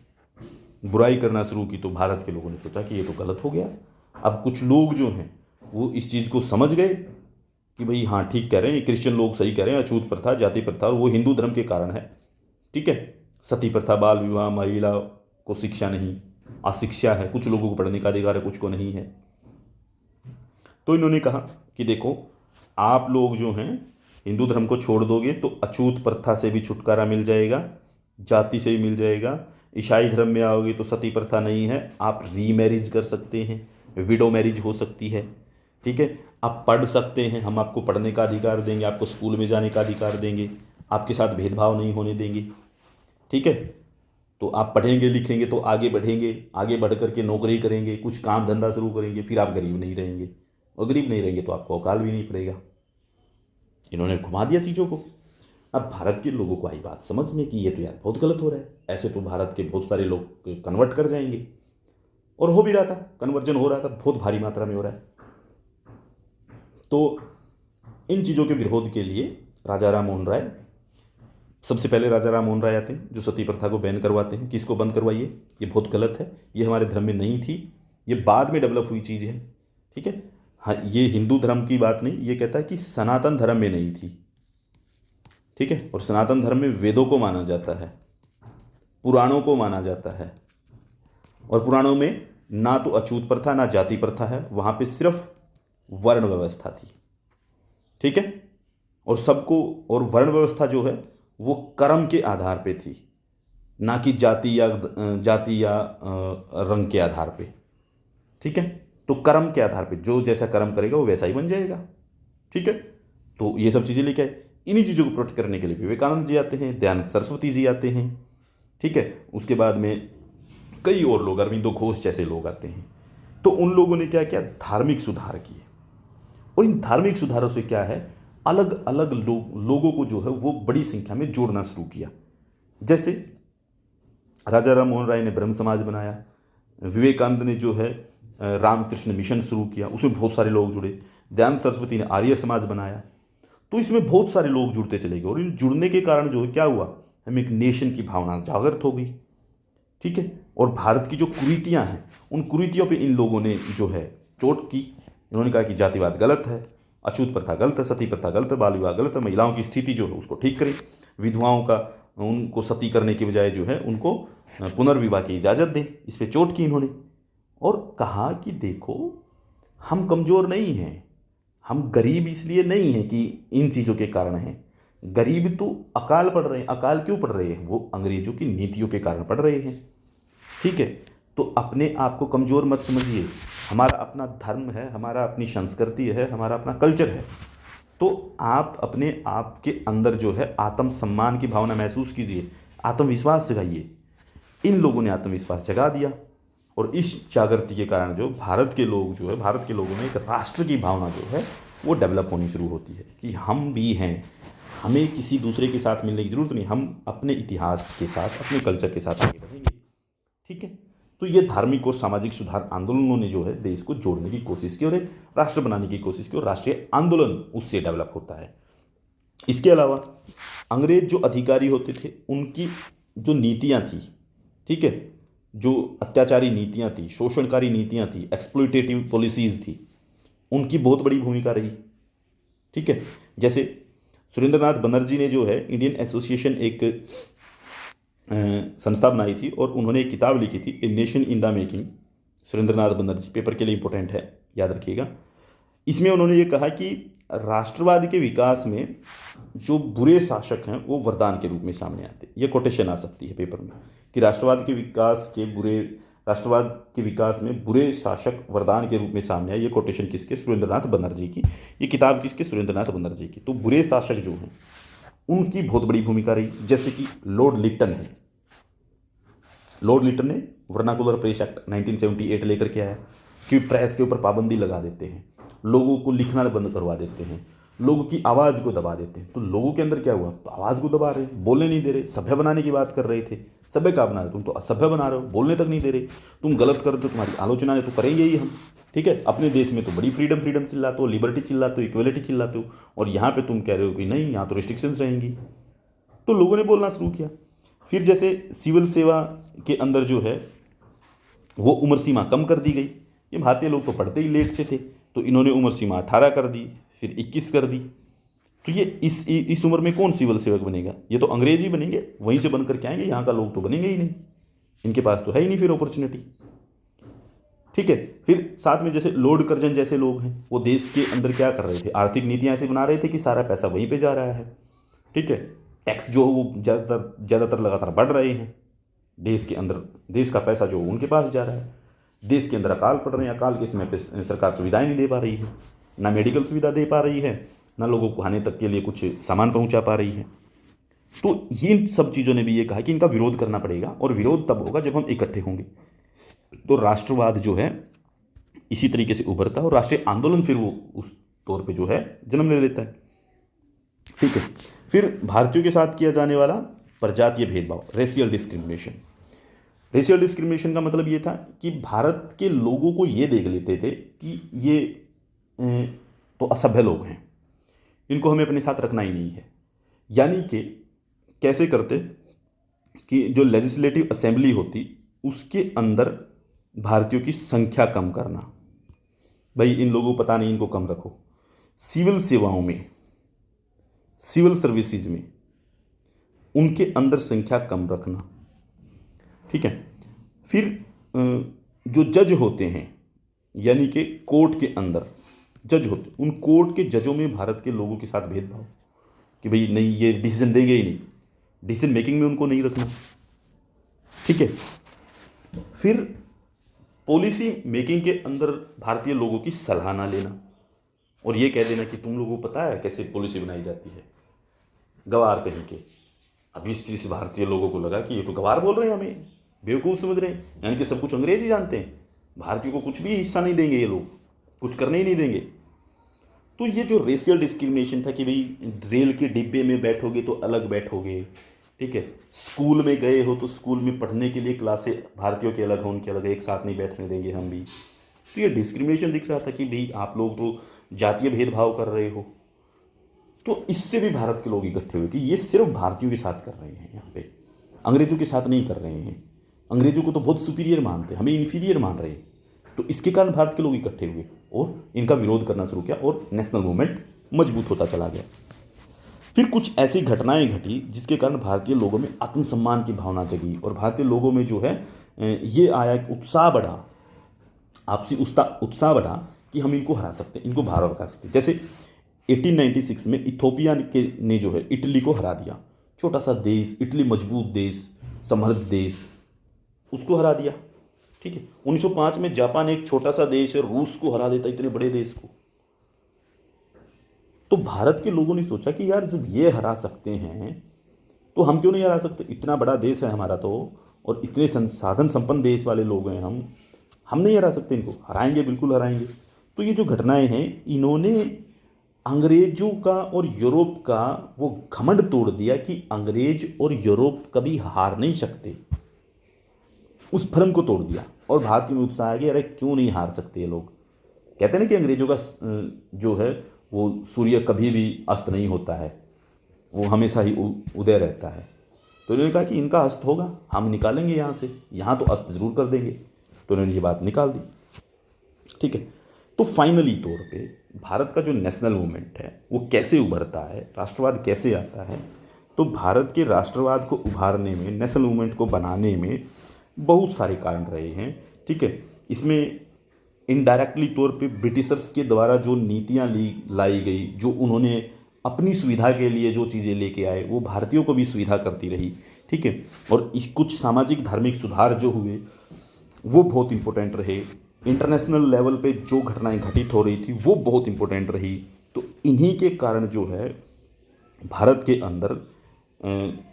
बुराई करना शुरू की। तो भारत के लोगों ने सोचा कि ये तो गलत हो गया। अब कुछ लोग जो हैं वो इस चीज़ को समझ गए कि भाई हाँ ठीक कह रहे हैं, क्रिश्चियन लोग सही कह रहे हैं, अछूत प्रथा, जाति प्रथा, और वो हिंदू धर्म के कारण है, ठीक है। सती प्रथा, बाल विवाह, महिला को शिक्षा नहीं, अशिक्षा है, कुछ लोगों को पढ़ने का अधिकार है, कुछ को नहीं है। तो इन्होंने कहा कि देखो आप लोग जो हैं हिंदू धर्म को छोड़ दोगे तो अछूत प्रथा से भी छुटकारा मिल जाएगा, जाति से भी मिल जाएगा। ईसाई धर्म में आओगे तो सती प्रथा नहीं है, आप रीमैरिज कर सकते हैं, विडो मैरिज हो सकती है, ठीक है। आप पढ़ सकते हैं, हम आपको पढ़ने का अधिकार देंगे, आपको स्कूल में जाने का अधिकार देंगे, आपके साथ भेदभाव नहीं होने देंगे, ठीक है। तो आप पढ़ेंगे लिखेंगे तो आगे बढ़ेंगे, आगे बढ़ करके नौकरी करेंगे, कुछ काम धंधा शुरू करेंगे, फिर आप गरीब नहीं रहेंगे, और गरीब नहीं रहेंगे तो आपको अकाल भी नहीं पड़ेगा। इन्होंने घुमा दिया चीज़ों को। अब भारत के लोगों को आई बात समझ में कि ये तो यार बहुत गलत हो रहा है, ऐसे तो भारत के बहुत सारे लोग कन्वर्ट कर जाएंगे। और हो भी रहा था, कन्वर्जन हो रहा था, बहुत भारी मात्रा में हो रहा है। तो इन चीज़ों के विरोध के लिए राजा राम मोहन राय, सबसे पहले राजा राम मोहन राय आते हैं जो सती प्रथा को बैन करवाते हैं कि इसको बंद करवाइए, ये बहुत गलत है, ये हमारे धर्म में नहीं थी, ये बाद में डेवलप हुई चीज़ है, ठीक है। हाँ, ये हिंदू धर्म की बात नहीं, ये कहता है कि सनातन धर्म में नहीं थी, ठीक है। और सनातन धर्म में वेदों को माना जाता है, पुराणों को माना जाता है, और पुराणों में ना तो अछूत प्रथा ना जाति प्रथा है, वहाँ पे सिर्फ वर्ण व्यवस्था थी, ठीक है। और सबको, और वर्ण व्यवस्था जो है वो कर्म के आधार पे थी, ना कि जाति या रंग के आधार पे, ठीक है। तो कर्म के आधार पे जो जैसा कर्म करेगा वो वैसा ही बन जाएगा, ठीक है। तो ये सब चीज़ें लेके आए। इन्हीं चीज़ों को प्रोटेक्ट करने के लिए विवेकानंद जी आते हैं, दयानंद सरस्वती जी आते हैं, ठीक है। उसके बाद में कई और लोग, अरविंदो घोष जैसे लोग आते हैं। तो उन लोगों ने क्या किया, धार्मिक सुधार किए। और इन धार्मिक सुधारों से क्या है, अलग अलग लोगों को जो है वो बड़ी संख्या में जोड़ना शुरू किया। जैसे राजा राम मोहन राय ने ब्रह्म समाज बनाया, विवेकानंद ने जो है रामकृष्ण मिशन शुरू किया, उसमें बहुत सारे लोग जुड़े, दयानंद सरस्वती ने आर्य समाज बनाया। तो इसमें बहुत सारे लोग जुड़ते चले गए, और इन जुड़ने के कारण जो है क्या हुआ, हमें एक नेशन की भावना जागृत हो गई, ठीक है। और भारत की जो कुरीतियाँ हैं, उन कुरीतियों पे इन लोगों ने जो है चोट की। इन्होंने कहा कि जातिवाद गलत है, अछूत प्रथा गलत है, सती प्रथा गलत है, बाल विवाह गलत है, महिलाओं की स्थिति जो है उसको ठीक करें, विधवाओं का उनको सती करने के बजाय जो है उनको पुनर्विवाह की इजाज़त दें। इस पर चोट की इन्होंने और कहा कि देखो, हम कमज़ोर नहीं हैं, हम गरीब इसलिए नहीं हैं कि इन चीज़ों के कारण हैं। गरीब तो अकाल पड़ रहे हैं। अकाल क्यों पड़ रहे हैं? वो अंग्रेजों की नीतियों के कारण पड़ रहे हैं। ठीक है, तो अपने आप को कमज़ोर मत समझिए। हमारा अपना धर्म है, हमारा अपनी संस्कृति है, हमारा अपना कल्चर है। तो आप अपने आप के अंदर जो है आत्मसम्मान की भावना महसूस कीजिए, आत्मविश्वास जगाइए। इन लोगों ने आत्मविश्वास जगा दिया और इस जागृति के कारण जो भारत के लोग जो है, भारत के लोगों में एक राष्ट्र की भावना जो है वो डेवलप होनी शुरू होती है कि हम भी हैं, हमें किसी दूसरे के साथ मिलने की ज़रूरत नहीं, हम अपने इतिहास के साथ, अपने कल्चर के साथ आगे बढ़ेंगे। ठीक है, तो ये धार्मिक और सामाजिक सुधार आंदोलनों ने जो है देश को जोड़ने की कोशिश की और एक राष्ट्र बनाने की कोशिश की और राष्ट्रीय आंदोलन उससे डेवलप होता है। इसके अलावा अंग्रेज जो अधिकारी होते थे उनकी जो नीतियाँ थी, ठीक है, जो अत्याचारी नीतियाँ थी, शोषणकारी नीतियाँ थी, एक्सप्लॉयटेटिव पॉलिसीज़ थी, उनकी बहुत बड़ी भूमिका रही। ठीक है, जैसे सुरेंद्रनाथ बनर्जी ने जो है इंडियन एसोसिएशन एक संस्था बनाई थी और उन्होंने एक किताब लिखी थी, a nation in the making. Surendranath Banerjee, paper के लिए इंपॉर्टेंट है, याद रखिएगा। इसमें उन्होंने ये कहा कि राष्ट्रवाद के विकास में जो बुरे शासक हैं वो वरदान के रूप में सामने आते। ये कोटेशन आ सकती है पेपर में कि राष्ट्रवाद के विकास में बुरे शासक वरदान के रूप में सामने आए। ये कोटेशन किसके? सुरेंद्रनाथ बनर्जी की। ये किताब किसके? सुरेंद्रनाथ बनर्जी की। तो बुरे शासक जो हैं उनकी बहुत बड़ी भूमिका रही। जैसे कि लॉर्ड लिट्टन है, लॉर्ड लिट्टन ने वर्नाकुलर प्रेस एक्ट 1978 लेकर के आया कि प्रेस के ऊपर पाबंदी लगा देते हैं, लोगों को लिखना बंद करवा देते हैं, लोगों की आवाज़ को दबा देते हैं। तो लोगों के अंदर क्या हुआ? आवाज़ को दबा रहे, बोलने नहीं दे रहे, सभ्य बनाने की बात कर रहे थे। सभ्य का बना रहे, तुम तो असभ्य बना रहे हो, बोलने तक नहीं दे रहे। तुम गलत कर दो, तुम्हारी आलोचना है तो करेंगे ही हम। ठीक है, अपने देश में तो बड़ी फ्रीडम चिल्लाते हो, लिबर्टी चिल्लाते हो, इक्वलिटी चिल्लाते हो, और यहाँ पे तुम कह रहे हो कि नहीं, यहाँ तो रिस्ट्रिक्शंस रहेंगी। तो लोगों ने बोलना शुरू किया। फिर जैसे सिविल सेवा के अंदर जो है वो उम्र सीमा कम कर दी गई। ये भारतीय लोग तो पढ़ते ही लेट से थे, तो इन्होंने उम्र सीमा 18 कर दी, फिर 21 कर दी। तो ये इस उम्र में कौन सिविल सेवक बनेगा? ये तो अंग्रेज ही बनेंगे, वहीं से बन करके आएंगे, यहाँ का लोग तो बनेंगे ही नहीं, इनके पास तो है ही नहीं फिर अपॉर्चुनिटी। ठीक है, फिर साथ में जैसे लॉर्ड कर्जन जैसे लोग हैं, वो देश के अंदर क्या कर रहे थे? आर्थिक नीतियाँ ऐसे बना रहे थे कि सारा पैसा वहीं पे जा रहा है। ठीक है, टैक्स जो वो ज़्यादातर लगातार बढ़ रहे हैं देश के अंदर, देश का पैसा जो उनके पास जा रहा है। देश के अंदर अकाल पड़ रहे हैं, अकाल के समय पे सरकार सुविधाएं नहीं दे पा रही है, ना मेडिकल सुविधा दे पा रही है, ना लोगों को खाने तक के लिए कुछ सामान पहुंचा पा रही है। तो ये सब चीज़ों ने भी ये कहा कि इनका विरोध करना पड़ेगा, और विरोध तब होगा जब हम इकट्ठे होंगे। तो राष्ट्रवाद जो है इसी तरीके से उभरता है और राष्ट्रीय आंदोलन फिर वो उस तौर पे जो है जन्म ले लेता है। ठीक है, फिर भारतीयों के साथ किया जाने वाला प्रजातीय भेदभाव, रेशियल डिस्क्रिमिनेशन। रेशियल डिस्क्रिमिनेशन का मतलब ये था कि भारत के लोगों को ये देख लेते थे कि ये तो असभ्य लोग हैं, इनको हमें अपने साथ रखना ही नहीं है। यानी कि कैसे करते कि जो लेजिस्लेटिव असेंबली होती उसके अंदर भारतीयों की संख्या कम करना। भाई इन लोगों को पता नहीं, इनको कम रखो। सिविल सेवाओं में, सिविल सर्विसेज में उनके अंदर संख्या कम रखना। ठीक है, फिर जो जज होते हैं, यानी कि कोर्ट के अंदर जज होते, उन कोर्ट के जजों में भारत के लोगों के साथ भेदभाव कि भाई नहीं, ये डिसीजन देंगे ही नहीं, डिसीजन मेकिंग में उनको नहीं रखना। ठीक है, फिर पॉलिसी मेकिंग के अंदर भारतीय लोगों की सलाह ना लेना और ये कह देना कि तुम लोगों को पता है कैसे पॉलिसी बनाई जाती है, गवार कहीं के। अब इस चीज़ से भारतीय लोगों को लगा कि ये तो गवार बोल रहे हैं, हमें बेवकूफ़ समझ रहे हैं, यानी कि सब कुछ अंग्रेज ही जानते हैं, भारतीयों को कुछ भी हिस्सा नहीं देंगे, ये लोग कुछ करने ही नहीं देंगे। तो ये जो रेशियल डिस्क्रिमिनेशन था कि भाई रेल के डिब्बे में बैठोगे तो अलग बैठोगे, ठीक है, स्कूल में गए हो तो स्कूल में पढ़ने के लिए क्लासें भारतीयों के अलग हो, उनके अलग, एक साथ नहीं बैठने देंगे हम भी। तो ये डिस्क्रिमिनेशन दिख रहा था कि भाई आप लोग तो जातीय भेदभाव कर रहे हो। तो इससे भी भारत के लोग इकट्ठे हुए कि ये सिर्फ भारतीयों के साथ कर रहे हैं, यहाँ पे अंग्रेजों के साथ नहीं कर रहे हैं, अंग्रेजों को तो बहुत सुपीरियर मानते, हमें इन्फीरियर मान रहे हैं। तो इसके कारण भारत के लोग इकट्ठे हुए और इनका विरोध करना शुरू किया और नेशनल मूवमेंट मजबूत होता चला गया। फिर कुछ ऐसी घटनाएं घटी जिसके कारण भारतीय लोगों में आत्मसम्मान की भावना जगी और भारतीय लोगों में जो है ये आया एक उत्साह बढ़ा, आपसी उत्साह बढ़ा कि हम इनको हरा सकते हैं, इनको बाहर भगा सकते हैं। जैसे 1896 में इथोपिया ने जो है इटली को हरा दिया। छोटा सा देश, इटली मजबूत देश, समृद्ध देश, उसको हरा दिया। ठीक है। 1905 में जापान एक छोटा सा देश है, रूस को हरा देता, इतने बड़े देश को। तो भारत के लोगों ने सोचा कि यार जब ये हरा सकते हैं तो हम क्यों नहीं हरा सकते, इतना बड़ा देश है हमारा तो, और इतने संसाधन संपन्न देश वाले लोग हैं हम नहीं हरा सकते, इनको हराएंगे, बिल्कुल हराएंगे। तो ये जो घटनाएं हैं, इन्होंने अंग्रेजों का और यूरोप का वो घमंड तोड़ दिया कि अंग्रेज और यूरोप कभी हार नहीं सकते, उस भ्रम को तोड़ दिया। और भारतीय में उत्साह आ गया, अरे क्यों नहीं हार सकते ये लोग। कहते हैं ना कि अंग्रेजों का जो है वो सूर्य कभी भी अस्त नहीं होता है, वो हमेशा ही उदय रहता है। तो इन्होंने कहा कि इनका अस्त होगा, हम निकालेंगे यहाँ से, यहाँ तो अस्त जरूर कर देंगे। तो इन्होंने ये बात निकाल दी। ठीक है। तो फाइनली तौर पे भारत का जो नेशनल मूवमेंट है वो कैसे उभरता है, राष्ट्रवाद कैसे आता है, तो भारत के राष्ट्रवाद को उभारने में, नेशनल मूवमेंट को बनाने में बहुत सारे कारण रहे हैं। ठीक है। इसमें इनडायरेक्टली तौर पे ब्रिटिशर्स के द्वारा जो नीतियाँ लाई गई, जो उन्होंने अपनी सुविधा के लिए जो चीज़ें लेके आए, वो भारतीयों को भी सुविधा करती रही। ठीक है। और इस कुछ सामाजिक धार्मिक सुधार जो हुए वो बहुत इंपॉर्टेंट रहे। इंटरनेशनल लेवल पे जो घटनाएं घटित हो रही थी वो बहुत इंपॉर्टेंट रही। तो इन्हीं के कारण जो है भारत के अंदर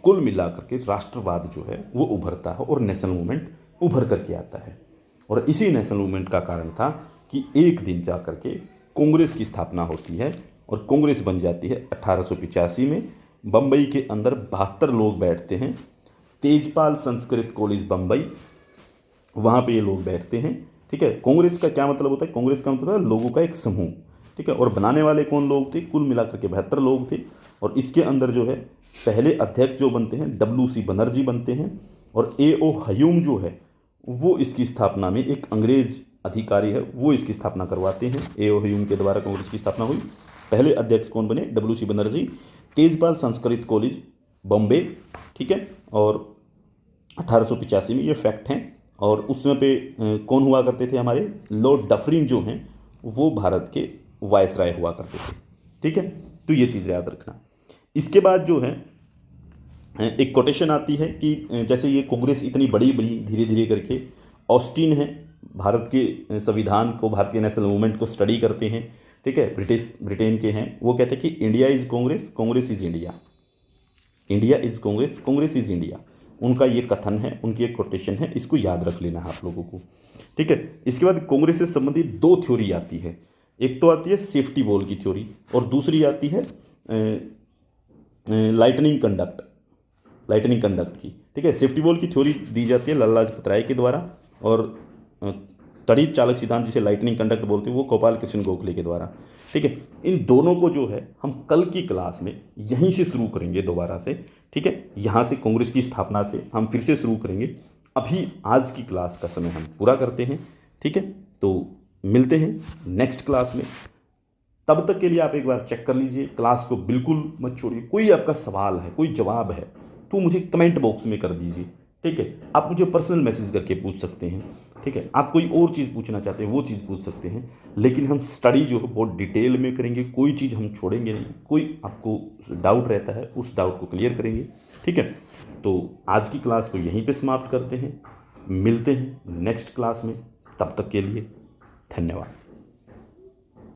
कुल मिलाकर के राष्ट्रवाद जो है वो उभरता है और नेशनल मूवमेंट उभर करके आता है। और इसी नेशनल मूवमेंट का कारण था कि एक दिन जा कर के कांग्रेस की स्थापना होती है और कांग्रेस बन जाती है 1885 में। बम्बई के अंदर 72 लोग बैठते हैं, तेजपाल संस्कृत कॉलेज बम्बई, वहाँ पे ये लोग बैठते हैं। ठीक है। कांग्रेस का क्या मतलब होता है, कांग्रेस का मतलब है लोगों का एक समूह। ठीक है। और बनाने वाले कौन लोग थे, कुल मिलाकर के 72 लोग थे। और इसके अंदर जो है पहले अध्यक्ष जो बनते हैं WC बनर्जी बनते हैं, और A.O. हयूम जो है वो इसकी स्थापना में, एक अंग्रेज अधिकारी है वो इसकी स्थापना करवाते हैं। A.O. हयूम के द्वारा कांग्रेस की स्थापना हुई। पहले अध्यक्ष कौन बने, WC बनर्जी, तेजपाल संस्कृत कॉलेज बॉम्बे। ठीक है। और 1885 में ये फैक्ट हैं। और उस समय पे कौन हुआ करते थे, हमारे लॉर्ड डफरिन जो हैं वो भारत के वायसराय हुआ करते थे। ठीक है। तो ये चीज़ याद रखना। इसके बाद जो है एक कोटेशन आती है कि जैसे ये कांग्रेस इतनी बड़ी बड़ी धीरे धीरे करके, ऑस्टिन है भारत के संविधान को, भारतीय नेशनल मूवमेंट को स्टडी करते हैं। ठीक है। ब्रिटेन के हैं, वो कहते हैं कि India is Congress, Congress is India, India is Congress, Congress is India. उनका ये कथन है, उनकी एक कोटेशन है, इसको याद रख लेना है आप लोगों को। ठीक है। इसके बाद कांग्रेस से संबंधित 2 थ्योरी आती है। एक तो आती है सेफ्टी वॉल की थ्योरी और दूसरी आती है लाइटनिंग कंडक्ट की। ठीक है। सेफ्टी वॉल की थ्योरी दी जाती है लाला लाजपत राय के द्वारा, और तड़ित चालक सिद्धांत जिसे लाइटनिंग कंडक्ट बोलते हैं वो गोपाल कृष्ण गोखले के द्वारा। ठीक है। इन दोनों को जो है हम कल की क्लास में यहीं से शुरू करेंगे दोबारा से। ठीक है। यहाँ से कांग्रेस की स्थापना से हम फिर से शुरू करेंगे। अभी आज की क्लास का समय हम पूरा करते हैं। ठीक है। तो मिलते हैं नेक्स्ट क्लास में। तब तक के लिए आप एक बार चेक कर लीजिए, क्लास को बिल्कुल मत छोड़िए। कोई आपका सवाल है, कोई जवाब है तो मुझे कमेंट बॉक्स में कर दीजिए। ठीक है। आप मुझे पर्सनल मैसेज करके पूछ सकते हैं। ठीक है। आप कोई और चीज़ पूछना चाहते हैं वो चीज़ पूछ सकते हैं, लेकिन हम स्टडी जो है बहुत डिटेल में करेंगे, कोई चीज़ हम छोड़ेंगे नहीं। कोई आपको डाउट रहता है उस डाउट को क्लियर करेंगे। ठीक है। तो आज की क्लास को यहीं पे समाप्त करते हैं, मिलते हैं नेक्स्ट क्लास में। तब तक के लिए धन्यवाद।